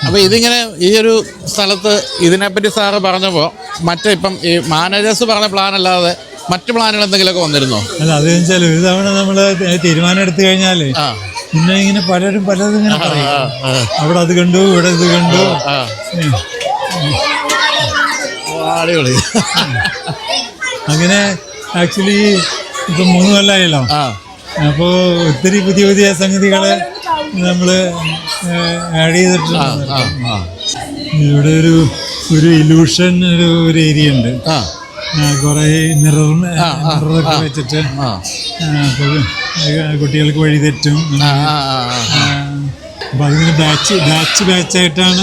അപ്പൊ ഇതിങ്ങനെ ഈ ഒരു സ്ഥലത്ത് ഇതിനെപ്പറ്റി സാറ് പറഞ്ഞപ്പോ മറ്റേ ഇപ്പം ഈ മാനേജേഴ്സ് പറഞ്ഞ പ്ലാൻ അല്ലാതെ മറ്റു പ്ലാനുകൾ എന്തെങ്കിലുമൊക്കെ വന്നിരുന്നോ? അല്ല, അത് വെച്ചാൽ ഒരു തവണ നമ്മള് തീരുമാനം എടുത്തു കഴിഞ്ഞാല് പിന്നെ ഇങ്ങനെ പലതും ഇങ്ങനെ പറയും. അവിടെ അത് കണ്ടു, ഇവിടെ ഇത് കണ്ടു. അടിപൊളി. അങ്ങനെ ആക്ച്വലി ഇപ്പൊ 3 കൊല്ലമായല്ലോ. അപ്പോ ഒത്തിരി പുതിയ പുതിയ സംഗതികള് നമ്മള് ആഡ് ചെയ്തിട്ടുണ്ട്. ഇവിടെ ഒരു ഇലൂഷൻ ഒരു ഏരിയ ഉണ്ട്. കുറെ മിററൊക്കെ വെച്ചിട്ട് കുട്ടികൾക്ക് വഴി തെറ്റും. അപ്പൊ അതിങ്ങനെ ബാച്ചായിട്ടാണ്.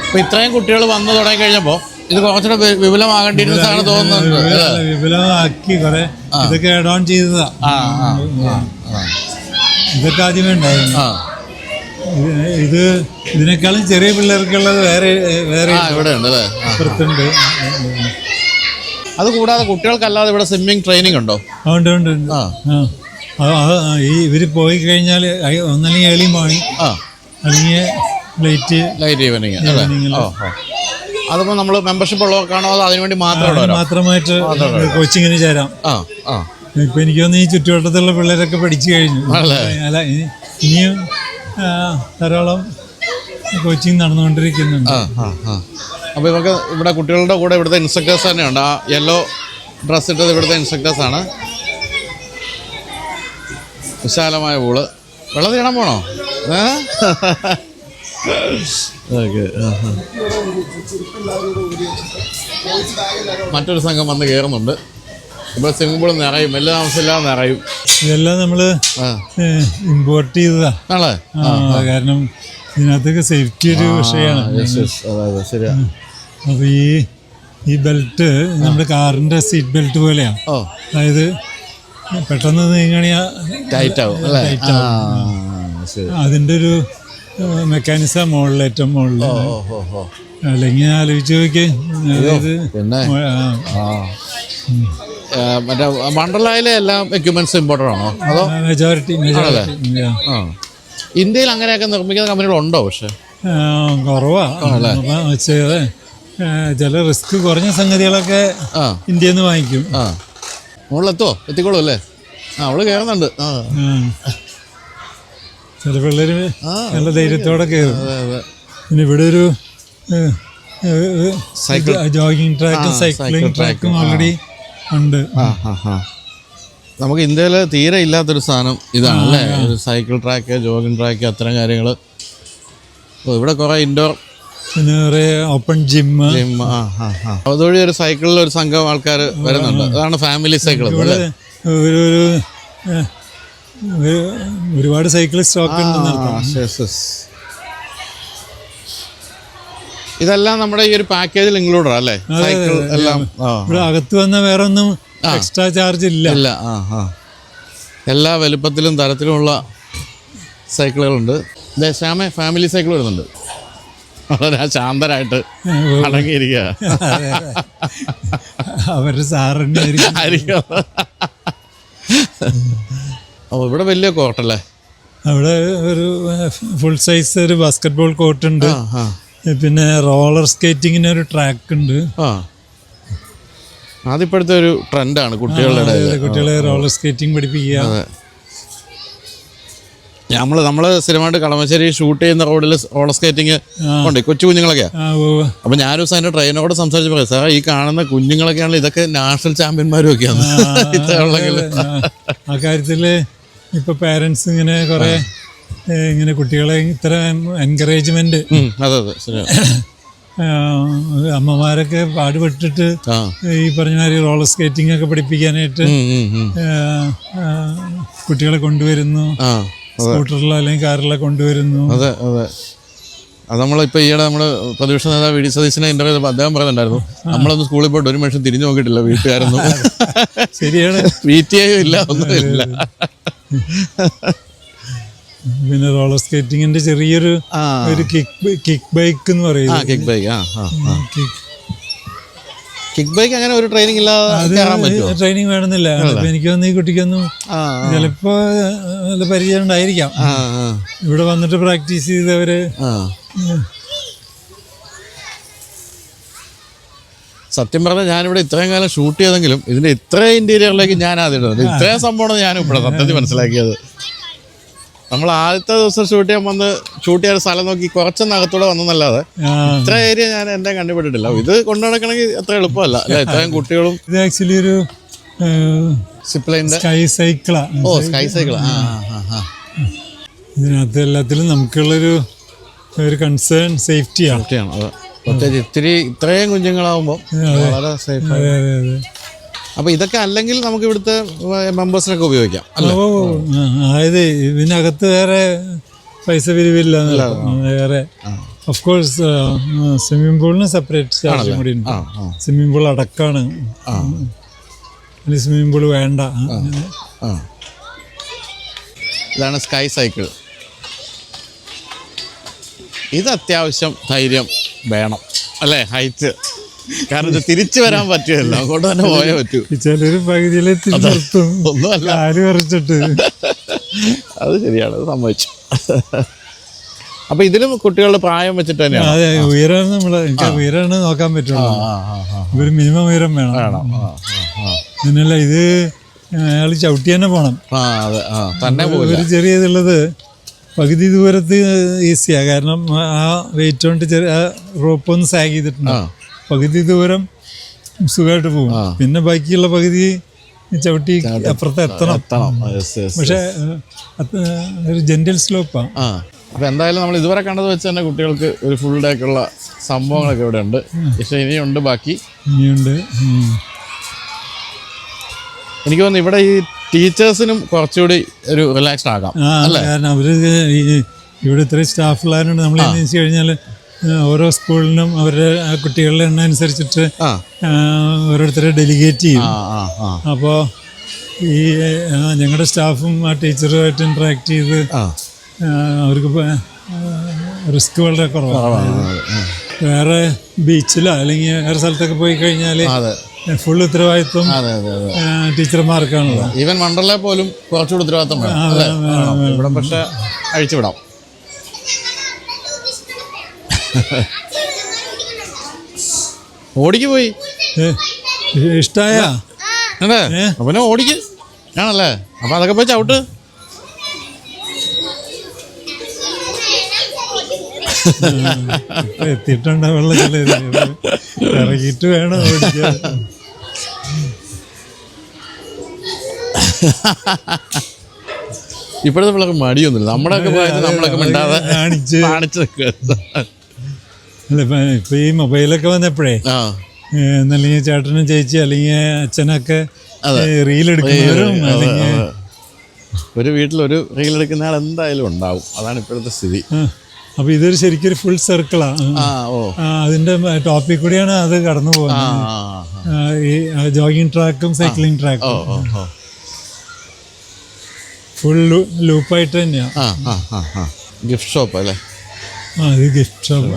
അപ്പൊ ഇത്രയും കുട്ടികൾ വന്നു തുടങ്ങി കഴിഞ്ഞപ്പോ ഇത് കുറച്ചുകൂടെ വിപുലമാകേണ്ടിയിരുന്നതാണ് തോന്നുന്നുണ്ട്. വിപുലമാക്കി കുറെ ഇതൊക്കെ ആഡ് ഓൺ ചെയ്തതാ. ഇതൊക്കെ ആദ്യമേ ഉണ്ടായിരുന്നു. ഇതിനേക്കാളും ചെറിയ പിള്ളേർക്കുള്ളത് വേറെ ഇവിടെ ഉണ്ട് അല്ലേ? പുറത്തുണ്ട്. അത് കൂടാതെ കുട്ടികൾക്കല്ലാതെ ഇവിടെ സ്വിമ്മിങ് ട്രെയിനിങ് ഉണ്ടോ? ഉണ്ട് ഉണ്ട്. ഈ ഇവര് പോയി കഴിഞ്ഞാൽ ഒന്നല്ലെങ്കിൽ ഏർലി മോർണിംഗ് അല്ലെങ്കിൽ ലൈറ്റ് ഈവനിങ്. അതിപ്പോ നമ്മൾ മെമ്പർഷിപ്പ് ഉള്ളവർക്കാണോ അതോ അതിനുവേണ്ടി മാത്രമായിട്ട് കോച്ചിങ്ങിന് ചേരാം. ഇപ്പൊ എനിക്ക് തോന്നുന്നു ഈ ചുറ്റുവട്ടത്തുള്ള പിള്ളേരൊക്കെ പഠിച്ചു കഴിഞ്ഞു. അല്ല, ഇനിയും ധാരാളം കോച്ചിങ് നടന്നുകൊണ്ടിരിക്കുന്നുണ്ട്. അപ്പോൾ ഇവർക്ക് ഇവിടെ കുട്ടികളുടെ കൂടെ ഇവിടുത്തെ ഇൻസ്ട്രക്ടേഴ്സ് തന്നെയുണ്ട്. ആ യെല്ലോ ഡ്രസ്സ് ഇട്ടത് ഇവിടുത്തെ ഇൻസ്ട്രക്ടേഴ്സാണ്. വിശാലമായ പൂള്. വെള്ളത്തിൽ ഇടാൻ പോണോ? ഓക്കെ. മറ്റൊരു സംഘം വന്ന് കയറുന്നുണ്ട്. ഇപ്പോൾ സ്വിമ്മിംഗ് പൂൾ നിറയും, വലിയ താമസമില്ലാതെ നിറയും. ഇതെല്ലാം നമ്മൾ ഇമ്പോർട്ട് ചെയ്തതാ. ആണല്ലേ? കാരണം ഇതിനകത്തൊക്കെ സേഫ്റ്റി ഒരു വിഷയമാണ്. ശരിയാ. അപ്പോൾ ഈ ബെൽറ്റ് നമ്മുടെ കാറിൻ്റെ സീറ്റ് ബെൽറ്റ് പോലെയാണ്. അതായത് പെട്ടെന്ന് നീങ്ങണിയാൽ ടൈറ്റ് ആവും. അതിൻ്റെ ഒരു മെക്കാനിസം മുകളിൽ, ഏറ്റവും മുകളിൽ. അല്ലെങ്കിൽ ആലോചിച്ച് നോക്കി. അതായത് പിന്നെ മറ്റേ വണ്ടർലായിലെ എല്ലാം എക്യുപ്മെന്റ്സ് ഇമ്പോർട്ടൻ്റ് ആണോ അതോ മെജോറിറ്റി ഇന്ത്യയിൽ അങ്ങനെയൊക്കെ നിർമ്മിക്കുന്ന കമ്പനികളുണ്ടോ? പക്ഷെ കുറവാണ്. ചില റിസ്ക് കുറഞ്ഞ സംഗതികളൊക്കെ ഇന്ത്യയിൽ നിന്ന് വാങ്ങിക്കും. എത്തിക്കോളൂ അല്ലേ? അവള് കയറുന്നുണ്ട്. ചില പിള്ളേർ നല്ല ധൈര്യത്തോടെ കയറും. പിന്നെ ഇവിടെ ഒരു ജോഗിങ് ട്രാക്കും സൈക്ലിംഗ് ട്രാക്കും ഓൾറെഡി ഉണ്ട്. നമുക്ക് ഇന്ത്യയിൽ തീരെ ഇല്ലാത്തൊരു സാധനം ഇതാണല്ലേ, ഒരു സൈക്കിൾ ട്രാക്ക്, ജോഗിങ് ട്രാക്ക്, അത്തരം കാര്യങ്ങൾ. ഇവിടെ കുറെ ഇൻഡോർ, പിന്നെ ഓപ്പൺ ജിം. അതുവഴി ഒരു സൈക്കിളിൽ ഒരു സംഘം ആൾക്കാർ വരുന്നുണ്ട്. അതാണ് ഫാമിലി സൈക്കിൾ. ഒരുപാട് സൈക്കിൾ സ്റ്റോക്ക് ഉണ്ട്. ഇതെല്ലാം നമ്മുടെ ഈ ഒരു പാക്കേജിൽ ഇൻക്ലൂഡഡ് അല്ലേ? സൈക്കിൾ എല്ലാം ഇവിടെ അകത്ത് വന്ന വേറെ ഒന്നും എക്സ്ട്രാ ചാർജ് ഇല്ല. എല്ലാ വലുപ്പത്തിലും തരത്തിലുമുള്ള സൈക്കിളുകളുണ്ട്. ശ്യാമേ, ഫാമിലി സൈക്കിൾ വരുന്നുണ്ട്. വളരെ ശാന്തരായിട്ട് അടങ്ങിയിരിക്കുക. അവരുടെ സാറിനായിരിക്കും. അപ്പോൾ ഇവിടെ വലിയ കോർട്ടല്ലേ? അവിടെ ഒരു ഫുൾ സൈസ് ഒരു ബാസ്കറ്റ് ബോൾ കോർട്ട് ഉണ്ട്. പിന്നെ റോളർ സ്കേറ്റിങ്ങിന് ഒരു ട്രാക്ക് ഉണ്ട്. അതിപ്പോഴത്തെ ഒരു ട്രെൻഡാണ് കുട്ടികളെ റോളർ സ്കേറ്റിംഗ് പഠിപ്പിക്കുക. നമ്മള് സ്ഥിരമായിട്ട് കളമശ്ശേരി ഷൂട്ട് ചെയ്യുന്ന റോഡിൽ റോളർ സ്കേറ്റിംഗ് ഉണ്ട്, കൊച്ചു കുഞ്ഞുങ്ങളൊക്കെയാ. അപ്പൊ ഞാനൊരു ദിവസം അതിന്റെ ട്രെയിനറോട് സംസാരിച്ച് പറയാം, സാർ ഈ കാണുന്ന കുഞ്ഞുങ്ങളൊക്കെയാണല്ലോ ഇതൊക്കെ നാഷണൽ ചാമ്പ്യന്മാരും ഒക്കെയാണ്. ആ കാര്യത്തില് ഇപ്പൊ പാരന്റ്സ് ഇങ്ങനെ കുറെ ഇങ്ങനെ കുട്ടികളെ ഇത്ര എൻകറേജ്മെന്റ്, അമ്മമാരൊക്കെ പാടുപെട്ടിട്ട് ഈ പറഞ്ഞ മാതിരി റോളർ സ്കേറ്റിംഗ് ഒക്കെ പഠിപ്പിക്കാനായിട്ട് കുട്ടികളെ കൊണ്ടുവരുന്നു. സ്കൂട്ടറിലോ അല്ലെങ്കിൽ കാറിലോ കൊണ്ടുവരുന്നു. അതെ. അത് നമ്മളിപ്പോൾ ഈയിടെ നമ്മള് പ്രതിപക്ഷ നേതാവ് വി ഡി സതീശനെ ഇന്റർവ്യൂ ചെയ്തപ്പോൾ അദ്ദേഹം പറയുന്നുണ്ടായിരുന്നു, നമ്മളൊന്ന് സ്കൂളിൽ പോയിട്ട് ഒരു മനുഷ്യൻ തിരിഞ്ഞു നോക്കിയിട്ടില്ല വീട്ടുകാരൊന്നും. ശരിയാണ്. PTA ഇല്ല, ഒന്നുമില്ല. പിന്നെ റോളർ സ്കേറ്റിങ്ങിന്റെ ചെറിയൊരു ഒരു കിക്ക് ബൈക്ക് എന്ന് പറയുന്നത്. കിക്ക് ബൈക്ക് അങ്ങനെ ഒരു ട്രെയിനിങ് ഇല്ലാതെ ട്രെയിനിങ് വേണമെന്നില്ല. എനിക്ക് തോന്നുന്നു ഈ കുട്ടിക്കൊന്നും ചിലപ്പോ നല്ല പരിചയം ഉണ്ടായിരിക്കാം. ഇവിടെ വന്നിട്ട് പ്രാക്ടീസ് ചെയ്തവര്. സത്യം പറഞ്ഞാൽ ഞാനിവിടെ ഇത്രയും കാലം ഷൂട്ട് ചെയ്തെങ്കിലും ഇതിന്റെ ഇത്രയും ഇന്റീരിയറിലേക്ക് ഞാൻ ആദ്യം ഇടുന്നത്, ഇത്രയും സംഭവമാണ് ഞാനും ഇവിടെ സത്യത്തിൽ മനസ്സിലാക്കിയത്. നമ്മൾ ആദ്യത്തെ ദിവസം ഷൂട്ട് ചെയ്യാൻ സ്ഥലം നോക്കി കുറച്ചൊന്നകത്തൂടെ വന്നല്ലാതെ ഇത്ര ഏരിയ ഞാൻ എന്റെ കണ്ടുപിടിട്ടില്ല. ഇത് കൊണ്ടു നടക്കണമെങ്കിൽ അത്ര എളുപ്പമല്ല അല്ലെ? ഇത്രയും കുട്ടികളും. ഇത് ആക്ച്വലി ഒരു സ്കൈ സൈക്കിളാ. സ്കൈ സൈക്കിളാ. ഇതിനകത്ത് എല്ലാത്തിലും നമുക്കുള്ളൊരു കൺസേൺ സേഫ്റ്റിയാണ്. പ്രത്യേകിച്ച് ഇത്രയും കുഞ്ഞുങ്ങളാവുമ്പോൾ വളരെ സേഫ്. അപ്പൊ ഇതൊക്കെ അല്ലെങ്കിൽ നമുക്ക് ഇവിടുത്തെ മെമ്പേഴ്സിനൊക്കെ ഉപയോഗിക്കാം. അതായത് ഇതിനകത്ത് വേറെ പൈസ പിരിവില്ല. വേറെ ഓഫ് കോഴ്സ് സ്വിമ്മിംഗ് പൂളിന് സെപ്പറേറ്റ് ചാർജ് കൂടി ഉണ്ട്. സ്വിമ്മിംഗ് പൂൾ അടക്കമാണ്. സ്വിമ്മിംഗ് പൂൾ വേണ്ട. ഇതാണ് സ്കൈ സൈക്കിൾ. ഇത് അത്യാവശ്യം ധൈര്യം വേണം അല്ലേ? ഹൈറ്റ്, കാരണം ഇത് തിരിച്ചു വരാൻ പറ്റുമല്ലോ, അങ്ങോട്ട് തന്നെ പോയേ പറ്റൂ. ചിലര് പകുതിയിലെത്തി ഒന്നുമല്ല, ആര് പറിച്ചിട്ട്. അത് ശരിയാണ്, അത് സമ്മതിച്ചു. അപ്പൊ ഇതിലും കുട്ടികളുടെ പ്രായം വെച്ചിട്ട് തന്നെയാണ്. അതെ, ഉയരം ഉയരമാണ് നോക്കാൻ പറ്റുള്ളൂ. ഒരു മിനിമം ഉയരം വേണം. പിന്നല്ല ഇത് അയാൾ ചവിട്ടി തന്നെ പോണം. തന്നെ ഒരു ചെറിയതുള്ളത് പകുതി ദൂരത്ത് ഈസിയാണ്, കാരണം ആ വെയിറ്റ് കൊണ്ട് ആ റോപ്പ് ഒന്ന് സാഗ് ചെയ്തിട്ടുണ്ട്. പകുതി ദൂരം സുഖമായിട്ട് പോകും. പിന്നെ ബാക്കിയുള്ള പകുതി ചവിട്ടി അപ്പുറത്ത് എത്തണം. പക്ഷെ ഒരു ജെന്റിൽ സ്ലോപ്പാണ്. അപ്പോൾ എന്തായാലും നമ്മൾ ഇതുവരെ കണ്ടത് വെച്ച് തന്നെ കുട്ടികൾക്ക് ഒരു ഫുൾ ഡേക്കുള്ള സംഭവങ്ങളൊക്കെ ഇവിടെ ഉണ്ട്. പക്ഷേ ഇനിയുണ്ട്, ബാക്കി ഇനിയുണ്ട്. എനിക്ക് തോന്നുന്നു ഇവിടെ ഈ ടീച്ചേഴ്സിനും കുറച്ചുകൂടി ഒരു റിലാക്സ്ഡ് ആകാം. കാരണം അവര് ഇവിടെ ഇത്രയും സ്റ്റാഫുള്ളതുകൊണ്ട് നമ്മൾ എന്ന് വെച്ച് കഴിഞ്ഞാൽ ഓരോ സ്കൂളിനും അവരുടെ ആ കുട്ടികളുടെ എണ്ണം അനുസരിച്ചിട്ട് ഓരോരുത്തരെ ഡെലിഗേറ്റ് ചെയ്യും. അപ്പോൾ ഈ ഞങ്ങളുടെ സ്റ്റാഫും ആ ടീച്ചറുമായിട്ട് ഇൻട്രാക്ട് ചെയ്ത് അവർക്ക് റിസ്ക് വളരെ കുറവാണ്. വേറെ ബീച്ചിലോ അല്ലെങ്കിൽ വേറെ സ്ഥലത്തൊക്കെ പോയി കഴിഞ്ഞാൽ ഫുൾ ഉത്തരവാദിത്വം ടീച്ചർമാർക്കാണല്ലോ. ഈവൻ വണ്ടർല പോലും കുറച്ചുകൂടി ഉത്തരവാദിത്വം വേണം. ഇവിടെ പക്ഷെ അഴിച്ചുവിടാം. ഓടിക്ക് പോയി ഇഷ്ടായ അവനെ ഓടിക്ക് ആണല്ലേ. അപ്പൊ അതൊക്കെ പോയി ചവിട്ട്. എത്തിയിട്ടുണ്ടോ വെള്ളത്തില് ഇറങ്ങിയിട്ട് വേണം ഓടിക്കാൻ. ഇപ്പോഴത്തെ പിള്ളേർക്ക് മടിയൊന്നുമില്ല. നമ്മളൊക്കെ പോയത് നമ്മളൊക്കെ മിണ്ടാതെ കാണിച്ച് അല്ല ഇപ്പൊ ഈ മൊബൈലൊക്കെ വന്നപ്പോഴേ അല്ലെങ്കിൽ ചേട്ടനും ചേച്ചി അല്ലെങ്കിൽ അച്ഛനൊക്കെ റീലെടുക്കുന്നവരും അല്ലെങ്കിൽ ഒരു വീട്ടിലൊരു റീലെടുക്കുന്ന ആൾ എന്തായാലും ഉണ്ടാവും. അതാണ് ഇപ്പോഴത്തെ സ്ഥിതി. അപ്പൊ ഇതൊരു ശരിക്കും ഒരു ഫുൾ സർക്കിളാണ്. അതിന്റെ ടോപ്പിൽ കൂടിയാണ് അത് കടന്നു പോകുന്നത്. ഈ ജോഗിങ് ട്രാക്കും സൈക്ലിംഗ് ട്രാക്കും ഫുൾ ലൂപ്പായിട്ട് തന്നെയാണ്. ഗിഫ്റ്റ് ഷോപ്പ് അല്ലേ? ഇത് ഗിഫ്റ്റ് ഷോപ്പ്.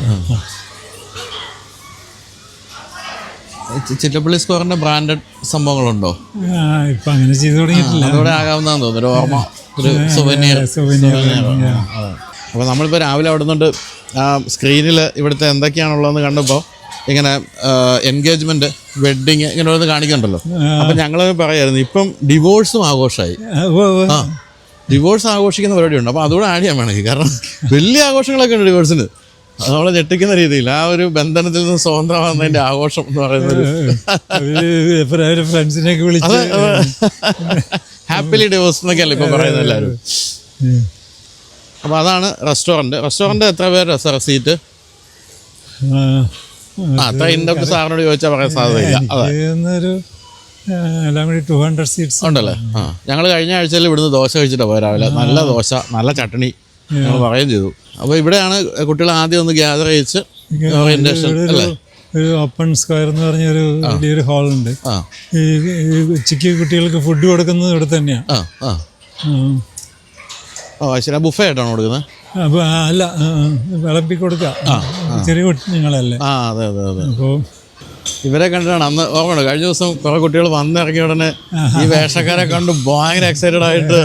ചിറ്റപ്പള്ളി സ്ക്വയറിന്റെ ബ്രാൻഡഡ് സംഭവങ്ങളുണ്ടോ? ഇപ്പൊ അങ്ങനെ ചെയ്തു തുടങ്ങിയിട്ടില്ല. അതോടെ ആകാവുന്നതാന്ന് തോന്നുന്നു. ഒരു ഓർമ്മ, ഒരു സുവനീർ. അപ്പോൾ നമ്മളിപ്പോൾ രാവിലെ അവിടെ നിന്നുകൊണ്ട് സ്ക്രീനിൽ ഇവിടുത്തെ എന്തൊക്കെയാണുള്ളതെന്ന് കണ്ടപ്പോൾ ഇങ്ങനെ എൻഗേജ്മെൻറ്റ്, വെഡ്ഡിങ് ഇങ്ങനെ ഓരോന്ന് കാണിക്കുന്നുണ്ടല്ലോ. അപ്പം ഞങ്ങൾ പറയായിരുന്നു ഇപ്പം ഡിവോഴ്സും ആഘോഷമായി. ഡിവോഴ്സ് ആഘോഷിക്കുന്ന പരിപാടിയുണ്ട്. അപ്പോൾ അതുകൂടെ ആഡ് ചെയ്യാൻ വേണമെങ്കിൽ, കാരണം വലിയ ആഘോഷങ്ങളൊക്കെ ഉണ്ട് ഡിവോഴ്സിന്. അത് നമ്മളെ ഞെട്ടിക്കുന്ന രീതിയിൽ ആ ഒരു ബന്ധനത്തിൽ നിന്ന് സ്വതന്ത്രമാകുന്നതിൻ്റെ ആഘോഷം എന്ന് പറയുന്നത് ഫ്രണ്ട്സിനെയൊക്കെ വിളിച്ച് ഹാപ്പിലി ഡിവോഴ്സ് എന്നൊക്കെയല്ലേ ഇപ്പോൾ പറയുന്നത് എല്ലാവരും. അപ്പോൾ അതാണ് റെസ്റ്റോറൻറ്റ്. എത്ര പേര് സീറ്റ്? അത്ര ഇൻഡോർ സാറിനോട് ചോദിച്ചാൽ പറയാൻ സാധ്യതയില്ല. എല്ലാം കൂടി 200 സീറ്റ്സ് ഉണ്ടല്ലേ. ഞങ്ങൾ കഴിഞ്ഞ ആഴ്ചയിൽ ഇവിടുന്ന് ദോശ കഴിച്ചിട്ടാണ് പോയത് രാവിലെ. നല്ല ദോശ, നല്ല ചട്ടണി ഞങ്ങൾ പറയുകയും ചെയ്തു. അപ്പോൾ ഇവിടെയാണ് കുട്ടികൾ ആദ്യം ഒന്ന് ഗ്യാദർ ചെയ്യിച്ച് ഓറിയന്റേഷൻ അല്ലേ. ഒരു ഓപ്പൺ സ്ക്വയർ എന്ന് പറഞ്ഞൊരു വലിയൊരു ഹാളുണ്ട്. ഈ ഉച്ചയ്ക്ക് കുട്ടികൾക്ക് ഫുഡ് കൊടുക്കുന്നത് ഇവിടെ തന്നെയാണ്. ശരി. ബുഫേ ആയിട്ടാണ് കൊടുക്കുന്നത്? അല്ല, വിളമ്പി കൊടുക്കാം. ചെറിയ കുഞ്ഞുങ്ങളല്ലേ. അതെ. അപ്പോൾ ഇവരെ കണ്ടിട്ടാണ് അന്ന് ഓർമ്മയുണ്ട്, കഴിഞ്ഞ ദിവസം കുറെ കുട്ടികൾ വന്നിറങ്ങിയ ഉടനെ ഈ വേഷക്കാരെ കണ്ട് ഭയങ്കര എക്സൈറ്റഡ് ആയിട്ട്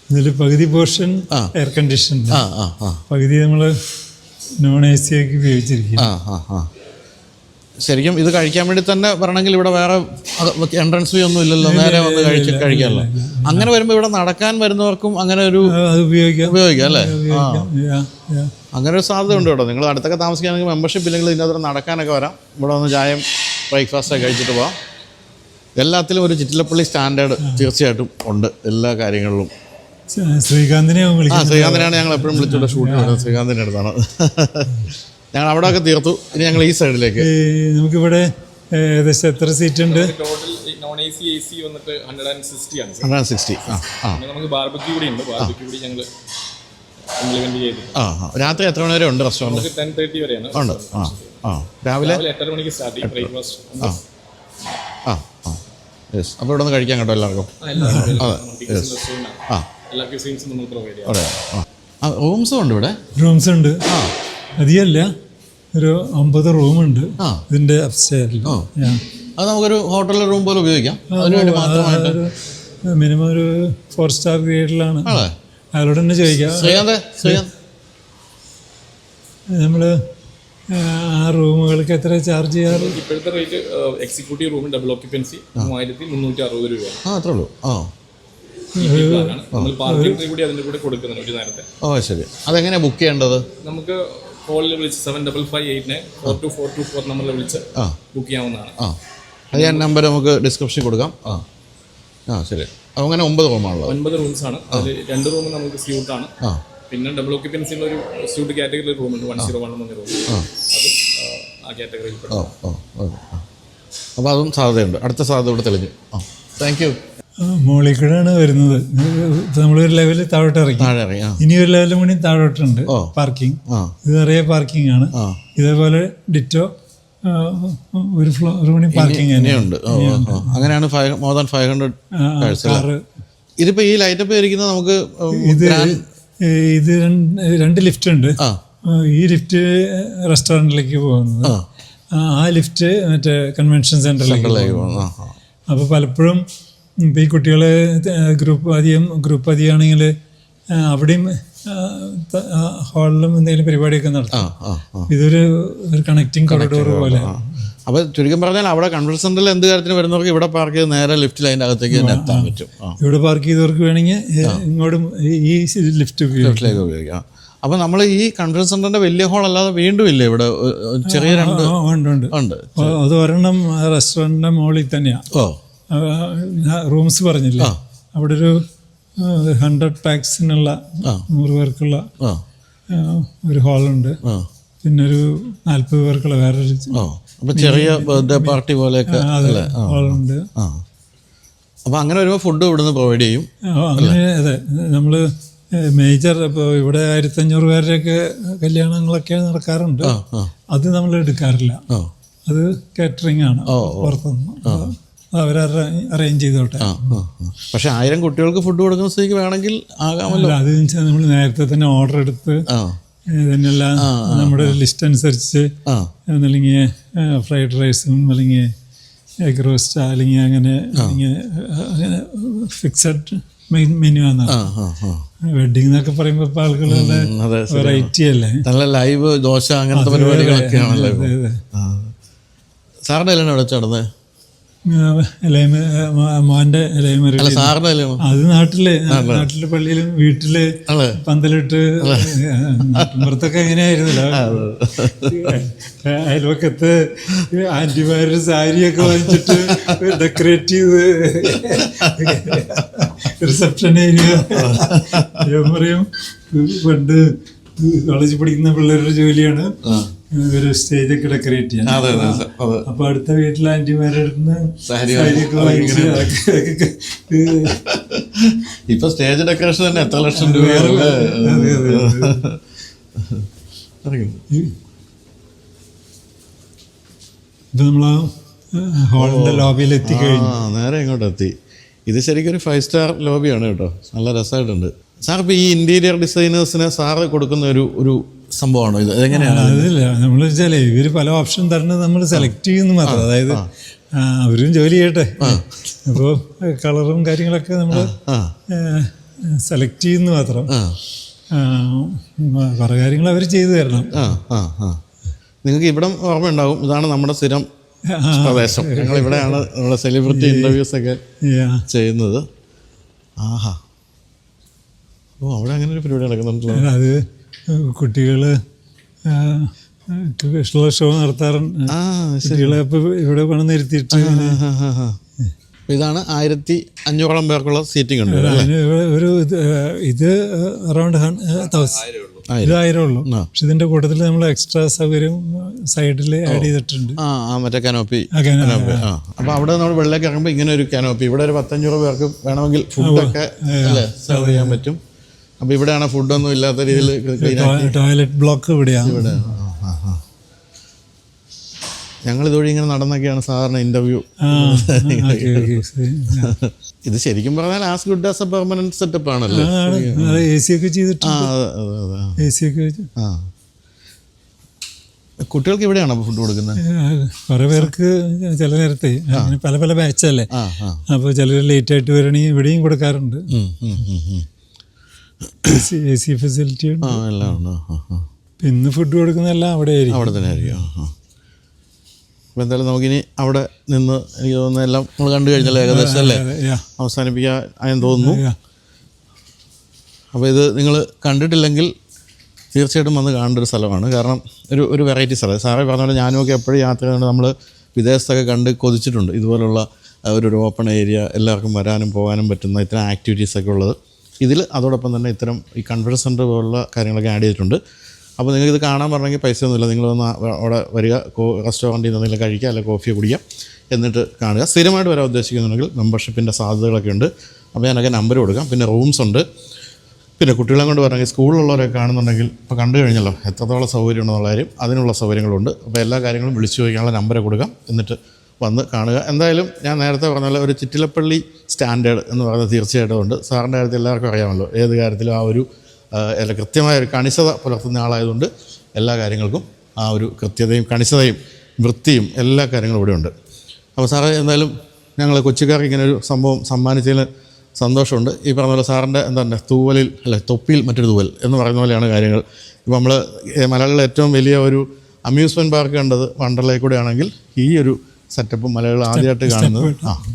ഇതിൽ പകുതി പോർഷൻ എയർ കണ്ടീഷൻ, പകുതി നമ്മൾ നോൺ AC ആക്കി ഉപയോഗിച്ചിരിക്കും. ശരിക്കും ഇത് കഴിക്കാൻ വേണ്ടി തന്നെ പറയണമെങ്കിൽ ഇവിടെ വേറെ എൻട്രൻസ് ഫീ ഒന്നും ഇല്ലല്ലോ, നേരെ വന്ന് കഴിക്കാമല്ലോ. അങ്ങനെ വരുമ്പോൾ ഇവിടെ നടക്കാൻ വരുന്നവർക്കും അങ്ങനെ ഒരു ഉപയോഗിക്കാം അല്ലേ? അങ്ങനെ ഒരു സാധ്യത ഉണ്ട് കേട്ടോ. നിങ്ങൾ അടുത്തൊക്കെ താമസിക്കുകയാണെങ്കിൽ മെമ്പർഷിപ്പ് ഇല്ലെങ്കിൽ ഇതിനകത്ത് നടക്കാനൊക്കെ വരാം. ഇവിടെ വന്ന് ചായയും ബ്രേക്ക്ഫാസ്റ്റൊക്കെ കഴിച്ചിട്ട് പോകാം. എല്ലാത്തിലും ഒരു ചിറ്റിലപ്പള്ളി സ്റ്റാൻഡേർഡ് തീർച്ചയായിട്ടും ഉണ്ട് എല്ലാ കാര്യങ്ങളിലും. ശ്രീകാന്തിനെയാണ് ഞങ്ങൾ എപ്പോഴും വിളിച്ചുകൊണ്ട് ഷൂട്ട് ചെയ്യുന്നത്. ശ്രീകാന്തിൻ്റെ അടുത്താണ്. ഞങ്ങൾ അവിടെയൊക്കെ തീർത്തു. ഇനി ഞങ്ങൾ ഈ സൈഡിലേക്ക്. നമുക്കിവിടെ ഏകദേശം എത്ര സീറ്റ് ഉണ്ട്? ടോട്ടൽ നോൺ AC AC വന്നിട്ട് 160 ആണ്. 160. നമുക്ക് ബാർബക്യൂ കൂടി ഉണ്ട്. ബാർബക്യൂ കൂടി ഞങ്ങൾ ഇംപ്ലിമെന്റ് ചെയ്തു. രാത്രി എത്ര മണി വരെ ഉണ്ട് റെസ്റ്റോറൻറ്റ്? 10:30 വരെയാണ് ഉണ്ട്. രാവിലെ 8:30 മണിക്ക് സ്റ്റാർട്ട് ചെയ്യും ബ്രേക്ക്ഫാസ്റ്റ്. യെസ്. അപ്പോൾ ഇവിടെ നിന്ന് കഴിക്കാൻ കേട്ടോ എല്ലാവർക്കും. എല്ലാ ക്യൂസീൻസും നമ്മൾ പ്രൊവൈഡ് ചെയ്യാം. റൂംസും ഉണ്ട് ഇവിടെ. റൂംസ് ഉണ്ട്. അധികമല്ല, ഒരു 50 റൂമുണ്ട് ഇതിന്റെ അപ്സ്റ്റെയറിൽ. അത് നമുക്കൊരു ഹോട്ടലിലെ റൂം പോലെ ഉപയോഗിക്കാം. അതിനുവേണ്ടി മാത്രമായിട്ട് മിനിമം ഒരു 4 സ്റ്റാർ ഗ്രേഡിലാണ്. അയാളോട് തന്നെ ചോദിക്കാം. ശ്രീകാന്ത് നമ്മൾ ആ റൂമുകൾക്ക് എത്ര ചാർജ് ചെയ്യാറ്? ഇപ്പോഴത്തെ rate executive room double occupancy 3360 രൂപയാണ്. അത്രേ ഉള്ളൂ. നമ്മൾ പാർക്കിംഗ് ഫീ കൂടി അതിൻ്റെ കൂടെ കൊടുക്കുന്നുണ്ട് ഒരു നേരത്തെ. ശരി. അതെങ്ങനെയാണ് ബുക്ക് ചെയ്യേണ്ടത്? നമുക്ക് കോളിൽ വിളിച്ച് 7558942424 നമ്പറിൽ വിളിച്ച് ബുക്ക് ചെയ്യാവുന്നതാണ്. അത് ഞാൻ നമ്പർ നമുക്ക് ഡിസ്ക്രിപ്ഷനിൽ കൊടുക്കാം. ശരി. അങ്ങനെ 9 റൂമാണുള്ളത്. 9 റൂംസാണ്. അതിൽ 2 റൂം നമുക്ക് സ്യൂട്ടാണ്. പിന്നെ ഡബിൾ ഓക്യുപ്പൻസിയുള്ള ഒരു സ്യൂട്ട് കാറ്റഗറി റൂമുണ്ട് 101 എന്ന റൂം. അത് ആ കാറ്റഗറിയിൽ പെടും. അപ്പോൾ അതും സാധ്യതയുണ്ട്. അടുത്ത സാധ്യത ഇവിടെ തെളിഞ്ഞു. Thank you. മുകളിൽ കൂടെയാണ് വരുന്നത്. നമ്മളൊരു ലെവലിൽ താഴോട്ട് ഇറങ്ങി. ഇനി ഒരു ലെവലും കൂടി താഴോട്ടുണ്ട് പാർക്കിംഗ്. ഇത് നിറയെ പാർക്കിംഗ് ആണ്. ഇതേപോലെ ഡിറ്റോ ഒരു ഫ്ലോർ കൂടി പാർക്കിംഗ് തന്നെയുണ്ട്. അങ്ങനെയാണ് മോർ ദാൻ 500 കാറ്. ഇതിപ്പോ ഈ ലൈറ്റപ്പ് ഇരിക്കുന്നത് നമുക്ക് ഇത് 2 ലിഫ്റ്റ് ഉണ്ട്. ഈ ലിഫ്റ്റ് റെസ്റ്റോറൻറ്റിലേക്ക് പോകുന്നത്, ആ ലിഫ്റ്റ് മറ്റേ കൺവെൻഷൻ സെന്ററിലേക്ക് പോകുന്നത്. അപ്പോൾ പലപ്പോഴും ഇപ്പോൾ ഈ കുട്ടികൾ ഗ്രൂപ്പ് അധികമാണെങ്കിൽ അവിടെയും ഹാളിലും എന്തെങ്കിലും പരിപാടിയൊക്കെ നടത്തും. ഇതൊരു കണക്റ്റിംഗ് കോറിഡോർ പോലെ. അപ്പോൾ ചുരുക്കം പറഞ്ഞാൽ അവിടെ കൺവെൻഷൻ സെന്ററിൽ എന്ത് കാര്യത്തിന് വരുന്നവർക്ക് ഇവിടെ പാർക്ക് ചെയ്ത് നേരെ ലിഫ്റ്റിൽ അതിൻ്റെ അകത്തേക്ക് തന്നെ എത്താൻ പറ്റും. ഇവിടെ പാർക്ക് ചെയ്തവർക്ക് വേണമെങ്കിൽ ഇങ്ങോട്ടും ഈ ലിഫ്റ്റിലേക്ക് ഉപയോഗിക്കാം. അപ്പോൾ നമ്മൾ ഈ കൺവെൻഷൻ സെന്ററിന്റെ വലിയ ഹാൾ അല്ലാതെ വീണ്ടും ഇല്ലേ ഇവിടെ ചെറിയ 2 ഉണ്ട്. അത് ഒരെണ്ണം റെസ്റ്റോറൻറ്റിൻ്റെ മുകളിൽ തന്നെയാണ്. റൂംസ് പറഞ്ഞില്ലേ, അവിടെ ഒരു 100 പാക്സിനുള്ള 100 പേർക്കുള്ള ഒരു ഹാളുണ്ട്. പിന്നെ ഒരു 40 പേർക്കുള്ള വേറൊരു ചെറിയ ബർത്ത്ഡേ പാർട്ടി പോലെയൊക്കെ ഹാളുണ്ട്. അപ്പോൾ അങ്ങനെ വരുമ്പോൾ ഫുഡ് ഇവിടുന്ന് പ്രൊവൈഡ് ചെയ്യും. അങ്ങനെ അതെ. നമ്മൾ മേജർ ഇപ്പോൾ ഇവിടെ 1500 പേരുടെയൊക്കെ കല്യാണങ്ങളൊക്കെ നടക്കാറുണ്ട്. അത് നമ്മൾ എടുക്കാറില്ല. അത് കാറ്ററിംഗ് ആണ് പുറത്തുനിന്ന്. അറേഞ്ച് ചെയ്തോട്ടെ. പക്ഷെ 1000 കുട്ടികൾക്ക് ഫുഡ് കൊടുക്കുന്ന സ്ഥിതിക്ക് വേണമെങ്കിൽ ആകാമല്ലോ. അത് വെച്ചാൽ നമ്മൾ നേരത്തെ തന്നെ ഓർഡർ എടുത്ത് ഇതിനെല്ലാം നമ്മുടെ ലിസ്റ്റ് അനുസരിച്ച് അല്ലെങ്കിൽ ഫ്രൈഡ് റൈസും അല്ലെങ്കിൽ എഗ് റോസ്റ്റ് അല്ലെങ്കിൽ അങ്ങനെ ഫിക്സഡ് മെനു ആണ്. വെഡിങ് എന്നൊക്കെ പറയുമ്പോൾ ഇപ്പോൾ ആളുകളുടെ വെറൈറ്റി അല്ലേ. നല്ല ലൈവ് ദോശ അങ്ങനത്തെ പരിപാടികളൊക്കെയാണല്ലോ. സാറിൻ്റെ എല്ലാം എവിടെ നടന്നത്? മോന്റെ അത് നാട്ടില് പള്ളിയിലും വീട്ടില് പന്തലിട്ട് പുറത്തൊക്കെ എങ്ങനെയായിരുന്നല്ലോ. അയൽവക്കത്ത് ആന്റിമാരുടെ സാരിയൊക്കെ വാങ്ങിച്ചിട്ട് ഡെക്കറേറ്റ് ചെയ്ത് റിസപ്ഷൻ ഏരിയ. ഞാൻ പറയും പണ്ട് കോളേജിൽ പഠിക്കുന്ന പിള്ളേരുടെ ജോലിയാണ് ഒരു സ്റ്റേജൊക്കെ ഡെക്കറേറ്റ് ചെയ്യാൻ. അപ്പൊ അടുത്ത വീട്ടിലെ ആന്റിമാരുടെ അടുത്ത് സാരിയൊക്കെ വാങ്ങിച്ച് ഇപ്പൊ സ്റ്റേജ് ഡെക്കറേഷൻ തന്നെ എത്ര ലക്ഷം രൂപയാണ്. ഇപ്പൊ നമ്മളാ ഹാളിന്റെ ലോബിയിൽ എത്തിക്കഴിഞ്ഞു. നേരെ ഇങ്ങോട്ട് എത്തി. ഇത് ശരിക്കും ഒരു 5 സ്റ്റാർ ലോബിയാണ് കേട്ടോ. നല്ല രസമായിട്ടുണ്ട്. സാർ ഇപ്പോൾ ഈ ഇന്റീരിയർ ഡിസൈനേഴ്സിന് സാറ് കൊടുക്കുന്ന ഒരു സംഭവമാണോ ഇത്? എങ്ങനെയാണ്? അതില്ല, നമ്മൾ വെച്ചാലേ ഇവര് പല ഓപ്ഷൻ തരുന്നത് നമ്മൾ സെലക്ട് ചെയ്യുന്നു മാത്രം. അതായത് അവരും ജോലി ചെയ്യട്ടെ. അപ്പോൾ കളറും കാര്യങ്ങളൊക്കെ നമ്മൾ സെലക്ട് ചെയ്യുന്നു മാത്രം. കുറേ കാര്യങ്ങൾ അവർ ചെയ്തു തരണം. നിങ്ങൾക്ക് ഇവിടം ഓർമ്മയുണ്ടാവും, ഇതാണ് നമ്മുടെ സ്ഥിരം പ്രദേശം. ഞങ്ങൾ ഇവിടെയാണ് നമ്മുടെ സെലിബ്രിറ്റി ഇന്റർവ്യൂസ് ഒക്കെ ചെയ്യുന്നത്. ആഹാ, ഓ അവിടെ അങ്ങനെ ഒരു പരിപാടി നടക്കുന്നുണ്ടല്ലോ. അത് കുട്ടികൾ ഇഷ്ടമുള്ള ഷോ നടത്താറുണ്ട്. കുട്ടികളെ ഇപ്പോൾ ഇവിടെ പണം നിർത്തിയിട്ട് ഇതാണ് 1500 പേർക്കുള്ള സീറ്റിംഗ് ഉണ്ട്. ഒരു ഇത് അറൗണ്ട് 1000 ഉള്ളൂ. പക്ഷെ ഇതിന്റെ കൂട്ടത്തിൽ നമ്മൾ എക്സ്ട്രാ സൗകര്യം സൈഡിൽ ആഡ് ചെയ്തിട്ടുണ്ട്. മറ്റേ കനോപ്പി. അപ്പൊ അവിടെ നമ്മൾ വെള്ളേക്ക് ഇറങ്ങുമ്പോൾ ഇങ്ങനെ ഒരു കനോപ്പി. ഇവിടെ ഒരു 1500 പേർക്ക് വേണമെങ്കിൽ ഫുഡൊക്കെ സെർവ് ചെയ്യാൻ പറ്റും. അപ്പൊ ഇവിടെയാണ് ഫുഡൊന്നും ഇല്ലാത്ത രീതിയിൽ ടോയ്ലറ്റ് ബ്ലോക്ക് ഇവിടെയാണ്. ഞങ്ങൾ ഇതുവഴി ഇങ്ങനെ നടന്നൊക്കെയാണ് സാധാരണ ഇന്റർവ്യൂ. ഇത് ശരിക്കും പറഞ്ഞാൽ as good as A permanent setup ആണല്ലോ. AC ഒക്കെ ചെയ്തിട്ടുണ്ട്. കുട്ടികൾക്ക് ഇവിടെയാണോ ഫുഡ് കൊടുക്കുന്നത്? കുറെ പേർക്ക് ചില നേരത്തെ പല പല ബാച്ചല്ലേ, അപ്പോൾ ചിലർ ലേറ്റ് ആയിട്ട് വരണമെങ്കിൽ ഇവിടെയും കൊടുക്കാറുണ്ട്. AC ഫെസിലിറ്റി എല്ലാം ഉണ്ട്. ഇന്ന് ഫുഡ് കൊടുക്കുന്നതെല്ലാം അവിടെ ആയിരിക്കും. അവിടെ തന്നെ ആയിരിക്കും. അപ്പോൾ എന്തായാലും നമുക്കിനി അവിടെ നിന്ന് എനിക്ക് തോന്നുന്ന എല്ലാം നമ്മൾ കണ്ടു കഴിഞ്ഞല്ലോ ഏകദേശം അല്ലേ, അവസാനിപ്പിക്കാമെന്ന് തോന്നുന്നു. അപ്പോൾ ഇത് നിങ്ങൾ കണ്ടിട്ടില്ലെങ്കിൽ തീർച്ചയായിട്ടും വന്ന് കാണേണ്ട ഒരു സ്ഥലമാണ്. കാരണം ഒരു വെറൈറ്റി സ്ഥലം. സാറേ പറഞ്ഞ പോലെ ഞാനുമൊക്കെ എപ്പോഴും യാത്ര ചെയ്യുന്നത് നമ്മൾ വിദേശത്തൊക്കെ കണ്ട് കൊതിച്ചിട്ടുണ്ട് ഇതുപോലുള്ള ഒരു ഓപ്പൺ ഏരിയ, എല്ലാവർക്കും വരാനും പോകാനും പറ്റുന്ന ഇത്തരം ആക്ടിവിറ്റീസൊക്കെ ഉള്ളത്. ഇതിൽ അതോടൊപ്പം തന്നെ ഇത്തരം ഈ കൺഫറൻസ് സെൻറ്റർ പോലുള്ള കാര്യങ്ങളൊക്കെ ആഡ് ചെയ്തിട്ടുണ്ട്. അപ്പോൾ നിങ്ങൾക്കിത് കാണാൻ പറഞ്ഞെങ്കിൽ പൈസയൊന്നുമില്ല, നിങ്ങൾ വന്ന് അവിടെ വരിക, റെസ്റ്റോറൻറ്റിൽ നിന്ന് എന്തെങ്കിലും കഴിക്കുക, അല്ലെങ്കിൽ കോഫിയോ കുടിക്കുക, എന്നിട്ട് കാണുക. സ്ഥിരമായിട്ട് വരാൻ ഉദ്ദേശിക്കുന്നുണ്ടെങ്കിൽ മെമ്പർഷിപ്പിൻ്റെ സാധ്യതകളൊക്കെ ഉണ്ട്. അപ്പോൾ ഞാനൊക്കെ നമ്പർ കൊടുക്കാം. പിന്നെ റൂംസ് ഉണ്ട്. പിന്നെ കുട്ടികളെ കൊണ്ട് പറഞ്ഞെങ്കിൽ സ്കൂളിലുള്ളവരൊക്കെ കാണുന്നുണ്ടെങ്കിൽ ഇപ്പോൾ കണ്ടു കഴിഞ്ഞല്ലോ എത്രത്തോളം സൗകര്യം ഉണ്ടെന്നുള്ള കാര്യം, അതിനുള്ള സൗകര്യങ്ങളുണ്ട്. അപ്പോൾ എല്ലാ കാര്യങ്ങളും വിളിച്ചു ചോദിക്കാനുള്ള നമ്പർ കൊടുക്കാം, എന്നിട്ട് വന്ന് കാണുക. എന്തായാലും ഞാൻ നേരത്തെ പറഞ്ഞ പോലെ ഒരു ചിറ്റിലപ്പള്ളി സ്റ്റാൻഡേർഡ് എന്ന് പറയുന്നത് തീർച്ചയായിട്ടും ഉണ്ട്. സാറിൻ്റെ കാര്യത്തിൽ എല്ലാവർക്കും അറിയാമല്ലോ, ഏത് കാര്യത്തിലും ആ ഒരു കൃത്യമായ ഒരു കണിശത പുലർത്തുന്ന ആളായതുകൊണ്ട് എല്ലാ കാര്യങ്ങൾക്കും ആ ഒരു കൃത്യതയും കണിശതയും വൃത്തിയും എല്ലാ കാര്യങ്ങളും ഇവിടെ ഉണ്ട്. അപ്പോൾ സാറേ എന്തായാലും ഞങ്ങൾ കൊച്ചിക്കാർക്ക് ഇങ്ങനെ ഒരു സംഭവം സമ്മാനിച്ചതിൽ സന്തോഷമുണ്ട്. ഈ പറഞ്ഞ പോലെ സാറിൻ്റെ എന്താണ് തൂവലിൽ തൊപ്പിയിൽ മറ്റൊരു തൂവൽ എന്ന് പറയുന്ന പോലെയാണ് കാര്യങ്ങൾ. ഇപ്പോൾ നമ്മൾ മലയാളികളുടെ ഏറ്റവും വലിയ ഒരു അമ്യൂസ്മെൻറ്റ് പാർക്ക് കണ്ടത് വണ്ടർലയിൽ കൂടെ ആണെങ്കിൽ ഈ ഒരു സെറ്റപ്പ് മലയാളികൾ ആദ്യമായിട്ട് കാണുന്നത്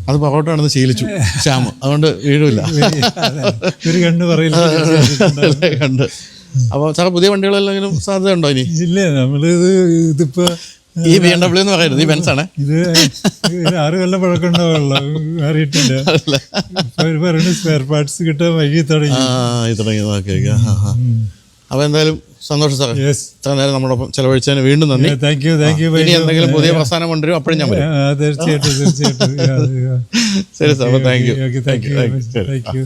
അത് പുറകോട്ടാണെന്ന് ശീലിച്ചു ശ്യാമ്, അതുകൊണ്ട് വീഴില്ല കണ്ട്. അപ്പോൾ സാർ പുതിയ വണ്ടികളെല്ലാം സാധ്യതയുണ്ടോ ഇനി? ഇല്ല, നമ്മളിത് ഇതിപ്പോൾ ഈ BMW എന്ന് പറയുന്നത് ഈ ബെൻസാണ്. ഇത് 6 കൊല്ലം പഴക്കമുണ്ടാവുള്ളൂ, മാറിയിട്ടില്ല. സ്പെയർ പാർട്സ് കിട്ടാൻ വൈകി തുടങ്ങി. അപ്പോൾ എന്തായാലും സന്തോഷം സാർ, ഇത്ര നേരം നമ്മളൊപ്പം ചെലവഴിച്ചതിന് വീണ്ടും നന്ദി. Thank you. ഇനി എന്തെങ്കിലും പുതിയ പ്രസ്ഥാനം കൊണ്ടുവരും അപ്പോഴും ഞാൻ വരും. തീർച്ചയായിട്ടും. ശരി sir, thank you. Thank you.